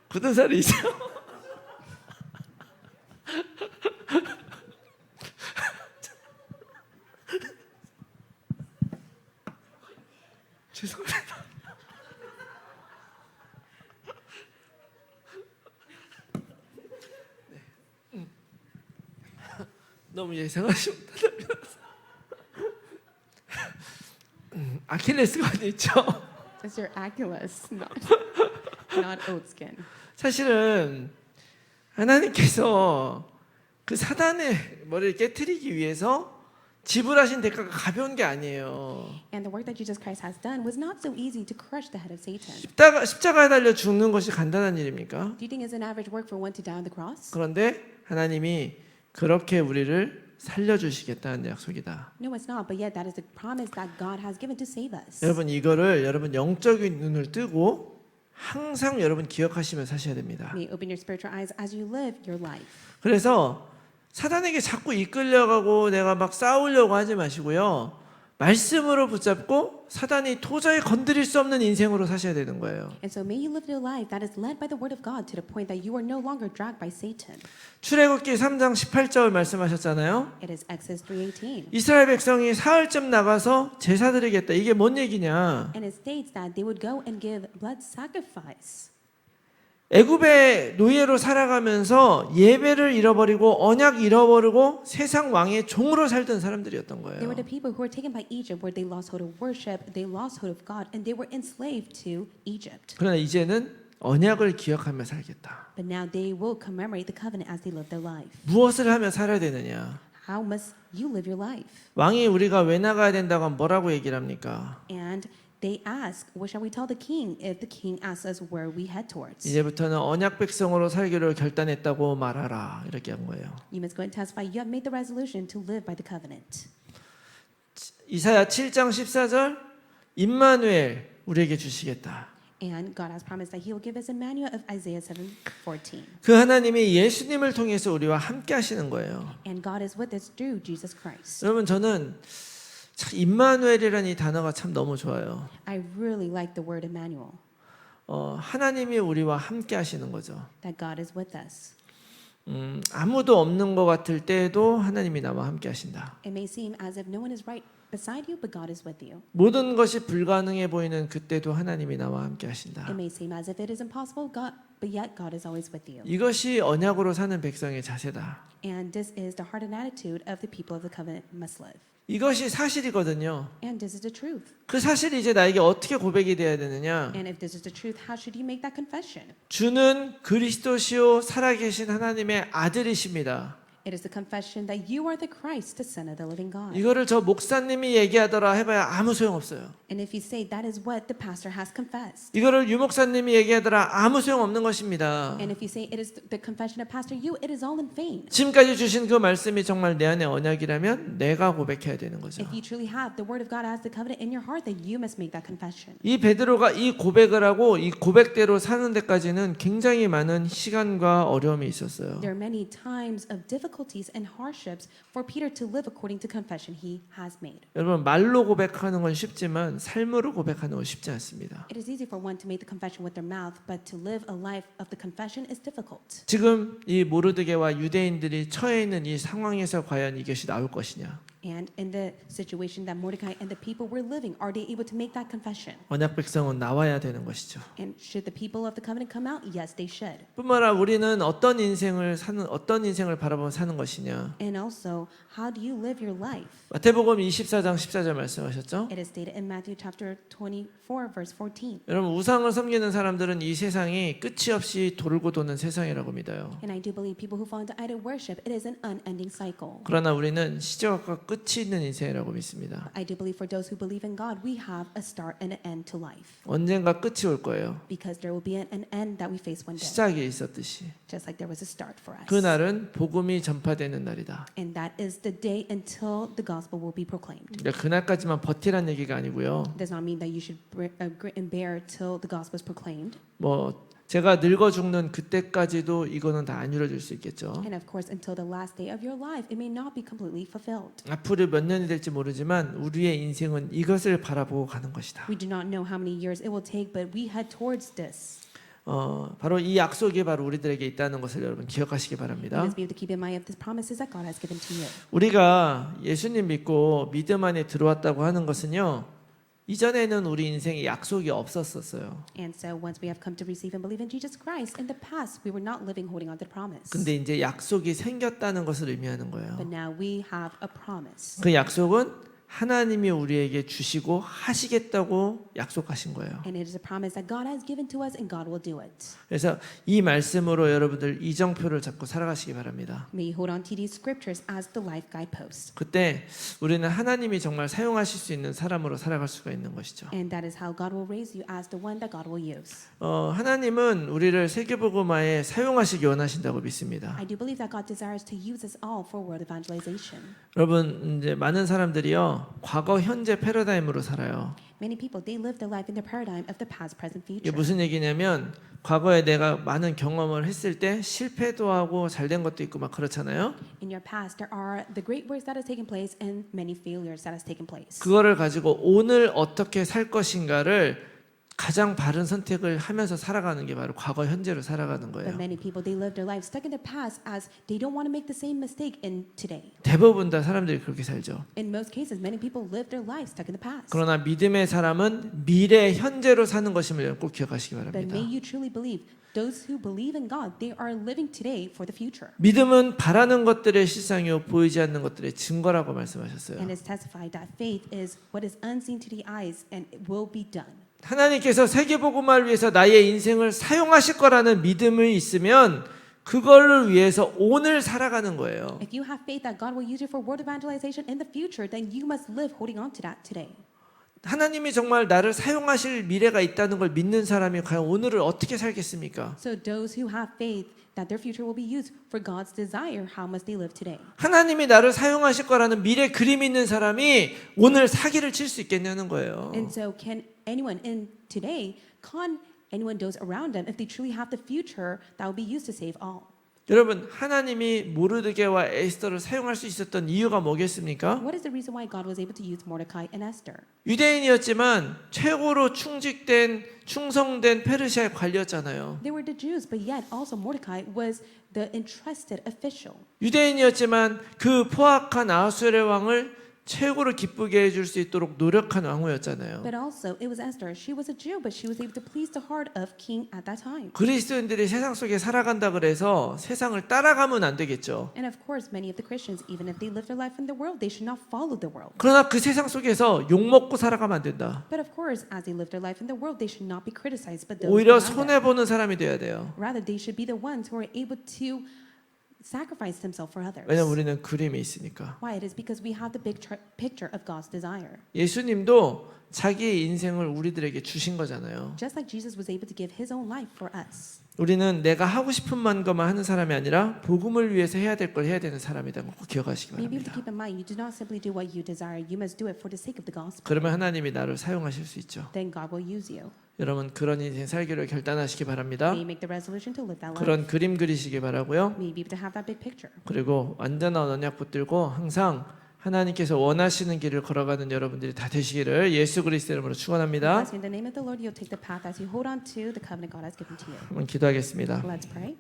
Speaker 1: 굳은 살이 있어요. 죄송합니다. 너무 예상하지 못하다. 아킬레스건이 있죠.
Speaker 2: It's your Achilles, not oat skin.
Speaker 1: 사실은 하나님께서 그 사단의 머리를 깨트리기 위해서 지불하신 대가가 가벼운 게 아니에요.
Speaker 2: And the work that Jesus Christ has done was not so easy to crush the head of Satan.
Speaker 1: 십자가에 달려 죽는 것이 간단한 일입니까?
Speaker 2: Do you think it's an average work for one to die on the cross?
Speaker 1: 그런데 하나님이 그렇게 우리를 살려주시겠다는 약속이다.
Speaker 2: No, it's not. But yet, that is the promise that God has given to save us.
Speaker 1: 여러분 이거를 여러분 영적인 눈을 뜨고 항상 여러분 기억하시면서 사셔야 됩니다.
Speaker 2: May open your spiritual eyes as you live your life.
Speaker 1: 그래서 사단에게 자꾸 이끌려가고 내가 막 싸우려고 하지 마시고요. 말씀으로 붙잡고 사단이 도저히 건드릴 수 없는 인생으로 사셔야 되는 거예요.
Speaker 2: And so may you live your life that is led by the word of God to the point that you are no longer dragged by Satan.
Speaker 1: 출애굽기 3장 18절 말씀하셨잖아요.
Speaker 2: It is Exodus 3:18.
Speaker 1: 이스라엘 백성이 사흘쯤 나가서 제사 드리겠다. 이게 뭔 얘기냐?
Speaker 2: And it states that they would go and give blood sacrifice.
Speaker 1: 애굽의 노예로 살아가면서 예배를 잃어버리고 언약 잃어버리고 세상 왕의 종으로 살던 사람들이었던
Speaker 2: They were
Speaker 1: 거예요.
Speaker 2: the people who were taken by Egypt where they lost hold of worship, they lost hold of God, and they were enslaved to Egypt.
Speaker 1: 그러나 이제는 언약을 기억하며 살겠다.
Speaker 2: But now they will commemorate the covenant as they live their life.
Speaker 1: 무엇을 하며 살아야 되느냐?
Speaker 2: How must you live your life?
Speaker 1: 왕이 우리가 왜 나가야 된다고 하면 뭐라고 얘기를 합니까?
Speaker 2: And they ask, what shall we tell the king if the king asks us where we head towards?
Speaker 1: 이제부터는 언약 백성으로 살기로 결단했다고 말하라. 이렇게 한 거예요.
Speaker 2: You must go and testify you have made the resolution to live by the covenant.
Speaker 1: 이사야 7장 14절 임마누엘 우리에게 주시겠다.
Speaker 2: And God has promised that He will give us Emmanuel of Isaiah 7:14.
Speaker 1: 그 하나님이 예수님을 통해서 우리와 함께 하시는 거예요.
Speaker 2: And God is with us through Jesus Christ.
Speaker 1: 여러분 저는 참 임마누엘이라는 이 단어가 참 너무 좋아요.
Speaker 2: I really like the word Emmanuel,
Speaker 1: 하나님이 우리와 함께 하시는 거죠.
Speaker 2: that God is with us.
Speaker 1: 아무도 없는 것 같을 때에도 하나님이 나와 함께 하신다.
Speaker 2: It may seem as if no one is right beside you, but God is with you.
Speaker 1: 모든 것이 불가능해 보이는 그때도 하나님이 나와 함께 하신다.
Speaker 2: It may seem as if it is impossible, but yet God is always with you.
Speaker 1: 이것이 언약으로 사는 백성의 자세다.
Speaker 2: And this is the heart and attitude of the people of the covenant must live.
Speaker 1: 이것이 사실이거든요.
Speaker 2: And this is the truth.
Speaker 1: 그 사실이 이제 나에게 어떻게 고백이 돼야 되느냐?
Speaker 2: And if this is the truth, how should you make that confession?
Speaker 1: 주는 그리스도시요 살아계신 하나님의 아들이십니다.
Speaker 2: It is the confession that you are the Christ, the Son of the living God.
Speaker 1: 이거를 저 목사님이 얘기하더라 해봐야 아무 소용없어요.
Speaker 2: And if you say that is what the pastor has confessed,
Speaker 1: 이거를 유 목사님이 얘기하더라 아무 소용없는 것입니다.
Speaker 2: and if you say it is the confession of Pastor Yu, it is all in vain.
Speaker 1: 지금까지 주신 그 말씀이 정말 내 안의 언약이라면 내가 고백해야 되는 거죠.
Speaker 2: If you truly have the word of God as the covenant in your heart, then you must make that confession.
Speaker 1: 이 베드로가 이 고백을 하고 이 고백대로 사는 데까지는 굉장히 많은 시간과 어려움이 있었어요.
Speaker 2: There are many times of difficulties and hardships for Peter to live according to confession he has made.
Speaker 1: 여러분 말로 고백하는 건 쉽지만 삶으로 고백하는 건 쉽지 않습니다.
Speaker 2: It is easy for one to make the confession with their mouth, but to live a life of the confession is difficult.
Speaker 1: 지금 이 모르드게와 유대인들이 처해 있는 이 상황에서 과연 이것이 나올 것이냐?
Speaker 2: And in the situation that Mordecai and the people were living, are they able to make that confession?
Speaker 1: 언약 백성은 나와야 되는 것이죠.
Speaker 2: And should the people of the covenant come out? Yes, they should.
Speaker 1: 뿐만 아니라 우리는 어떤 인생을 바라보며 사는 것이냐?
Speaker 2: And also, how do you live your life?
Speaker 1: 마태복음 24장 14절 말씀하셨죠?
Speaker 2: It is stated in Matthew chapter 24, verse 14.
Speaker 1: 여러분 우상을 섬기는 사람들은 이 세상이 끝이 없이 돌고 도는 세상이라고 믿어요.
Speaker 2: And I do believe people who fall into idol worship, it is an unending cycle.
Speaker 1: 그러나 우리는 시작과 끝이 있는 인생이라고 믿습니다.
Speaker 2: I do believe for those who believe in God, we have a start and an end to life.
Speaker 1: 언젠가 끝이 올 거예요.
Speaker 2: Because there will be an end that we face one day.
Speaker 1: 시작이 있었듯이.
Speaker 2: Just like there was a start for us.
Speaker 1: 그 날은 복음이 전파되는 날이다.
Speaker 2: And that is the day until the gospel will be proclaimed.
Speaker 1: 그러니까 그날까지만 버티란 얘기가 아니고요.
Speaker 2: It does not mean that you should grit and bear till the gospel is proclaimed.
Speaker 1: 뭐 제가 늙어 죽는 그때까지도 이거는 다 안 이루어질 수 있겠죠.
Speaker 2: And of course, until the last day of your life, it may not be completely fulfilled.
Speaker 1: 앞으로 몇 년이 될지 모르지만 우리의 인생은 이것을 바라보고 가는 것이다.
Speaker 2: We do not know how many years it will take, but we head towards this.
Speaker 1: 바로 이 약속이 바로 우리들에게 있다는 것을 여러분 기억하시기 바랍니다.
Speaker 2: Let us be able to keep in mind of the promises that God has given to you.
Speaker 1: 우리가 예수님 믿고 믿음 안에 들어왔다고 하는 것은요. 이전에는 우리 인생에 약속이 없었었어요.
Speaker 2: And so once we have come to receive and believe in Jesus Christ, in the past we were not living holding on to the promise.
Speaker 1: 근데 이제 약속이 생겼다는 것을 의미하는 거예요.
Speaker 2: But now we have a promise.
Speaker 1: 그 약속은 하나님이 우리에게 주시고 하시겠다고 약속하신 거예요.
Speaker 2: And it is a promise that God has given to us and God will do it.
Speaker 1: 그래서 이 말씀으로 여러분들 이정표를 잡고 살아가시기 바랍니다.
Speaker 2: May you hold on to these scriptures as the life guidepost.
Speaker 1: 그때 우리는 하나님이 정말 사용하실 수 있는 사람으로 살아갈 수가 있는 것이죠.
Speaker 2: And that is how God will raise you as the one that God will use.
Speaker 1: 하나님은 우리를 세계복음화에 사용하시기 원하신다고 믿습니다.
Speaker 2: I do believe that God desires to use us all for world evangelization.
Speaker 1: 여러분 이제 많은 사람들이요 과거 현재 패러다임으로 살아요.
Speaker 2: Many people they live their life in the paradigm of the past, present,
Speaker 1: 이게
Speaker 2: future.
Speaker 1: 무슨 얘기냐면 과거에 내가 많은 경험을 했을 때 실패도 하고 잘된 것도 있고 막 그렇잖아요.
Speaker 2: In your past, there are the great works that has taken place and many failures that has taken place.
Speaker 1: 그거를 가지고 오늘 어떻게 살 것인가를 가장 바른 선택을 하면서 살아가는 게 바로 과거 현재로 살아가는
Speaker 2: But
Speaker 1: 거예요.
Speaker 2: many people they live their lives stuck in the past as they don't want to make the same mistake in today.
Speaker 1: 대부분 다 사람들이 그렇게 살죠.
Speaker 2: In most cases, many people live their lives stuck in the past.
Speaker 1: 그러나 믿음의 사람은 미래 현재로 사는 것임을 꼭 기억하시기
Speaker 2: But
Speaker 1: 바랍니다.
Speaker 2: may you truly believe those who believe in God, they are living today for the future.
Speaker 1: 믿음은 바라는 것들의 실상이요 보이지 않는 것들의 증거라고 말씀하셨어요.
Speaker 2: And it's testified that faith is what is unseen to the eyes and it will be done.
Speaker 1: 하나님께서 세계복음화를 위해서 나의 인생을 사용하실 거라는 믿음이 있으면 그걸를 위해서 오늘 살아가는 거예요.
Speaker 2: If you have faith that God will use you for world evangelization in the future, then you must live holding on to that today.
Speaker 1: 하나님이 정말 나를 사용하실 미래가 있다는 걸 믿는 사람이 과연 오늘을 어떻게 살겠습니까?
Speaker 2: So those who have faith that their future will be used for God's desire, how must they live today?
Speaker 1: 하나님이 나를 사용하실 거라는 미래 그림 있는 사람이 오늘 사기를 칠 수 있겠냐는 거예요.
Speaker 2: And so can anyone in today, can anyone those around them, if they truly have the future that will be used to save all?
Speaker 1: 여러분 하나님이 모르드게와 에스더를 사용할 수 있었던 이유가 뭐겠습니까?
Speaker 2: What is the reason why God was able to use Mordecai and Esther?
Speaker 1: 유대인이었지만 최고로 충성된 페르시아의 관리였잖아요.
Speaker 2: They were the Jews, but yet also Mordecai was the entrusted official.
Speaker 1: 유대인이었지만 그 포악한 아하수에르 왕을 최고로 기쁘게 해줄 수 있도록 노력한 왕후였잖아요.
Speaker 2: But also, it was Esther. She was a Jew, but she was able to please the heart of king at that time.
Speaker 1: 그리스도인들이 세상 속에 살아간다 그래서 세상을 따라가면 안 되겠죠.
Speaker 2: And of course, many of the Christians, even if they live their life in the world, they should not follow the world.
Speaker 1: 그러나 그 세상 속에서 욕 먹고 살아가면 안 된다.
Speaker 2: But of course, as they live their life in the world, they should not be criticized, but those
Speaker 1: 오히려
Speaker 2: around them.
Speaker 1: 손해 보는 사람이 돼야 돼요.
Speaker 2: Rather, they should be the ones who are able to sacrifice themselves for others.
Speaker 1: 왜냐면 우리는 그림이 있으니까.
Speaker 2: Why? It is because we have the big picture of God's desire.
Speaker 1: 예수님도 자기의 인생을 우리들에게 주신 거잖아요.
Speaker 2: Just like Jesus was able to give his own life for us.
Speaker 1: 우리는 내가 하고 싶은 것만 하는 사람이 아니라 복음을 위해서 해야 될 걸 해야 되는 사람이라는 걸 꼭 기억하시기
Speaker 2: We need to
Speaker 1: 바랍니다.
Speaker 2: keep in mind, you do not simply do what you desire, you must do it for the sake of the gospel.
Speaker 1: 그러면 하나님이 나를 사용하실 수 있죠.
Speaker 2: Then God will use you.
Speaker 1: 여러분 그런 인생 살기를 결단하시기 바랍니다.
Speaker 2: May you make the resolution to live that life.
Speaker 1: 그런 그림 그리시기 바라고요.
Speaker 2: May you be able to have that big picture.
Speaker 1: 그리고 완전한 언약 붙들고 항상 하나님께서 원하시는 길을 걸어가는 여러분들이 다 되시기를 예수 그리스도 이름으로 축원합니다.
Speaker 2: In the name of the Lord, you'll take the path as you hold on to the covenant God has given to you.
Speaker 1: 한번 기도하겠습니다.
Speaker 2: Let's pray.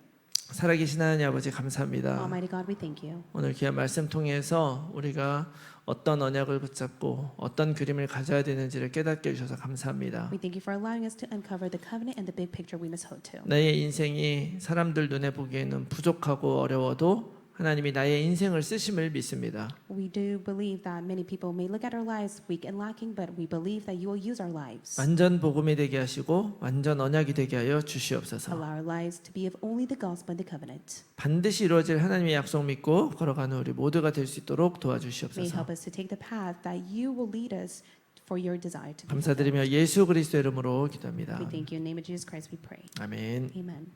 Speaker 1: 살아계신 하나님 아버지 감사합니다.
Speaker 2: Almighty God, we thank you.
Speaker 1: 오늘 귀한 말씀 통해서 우리가 어떤 언약을 붙잡고 어떤 그림을 가져야 되는지를 깨닫게 해주셔서 감사합니다.
Speaker 2: We thank you for allowing us to uncover the covenant and the big picture we must hold to.
Speaker 1: 나의 인생이 사람들 눈에 보기에는 부족하고 어려워도 하나님이 나의 인생을 쓰심을 믿습니다.
Speaker 2: We do believe that many people may look at our lives weak and lacking, but we believe that you will use our lives.
Speaker 1: 완전 복음이 되게 하시고 완전 언약이 되게 하여
Speaker 2: Allow
Speaker 1: 주시옵소서.
Speaker 2: our lives to be of only the gospel and the covenant.
Speaker 1: 반드시 이루어질 하나님의 약속 믿고 걸어가는 우리 모두가 될 수 있도록
Speaker 2: May
Speaker 1: 도와주시옵소서.
Speaker 2: help us to take the path that you will lead us for your desire to be.
Speaker 1: 감사드리며 예수 그리스도 이름으로 기도합니다.
Speaker 2: We thank you in the name of Jesus Christ we pray.
Speaker 1: 아멘.
Speaker 2: Amen.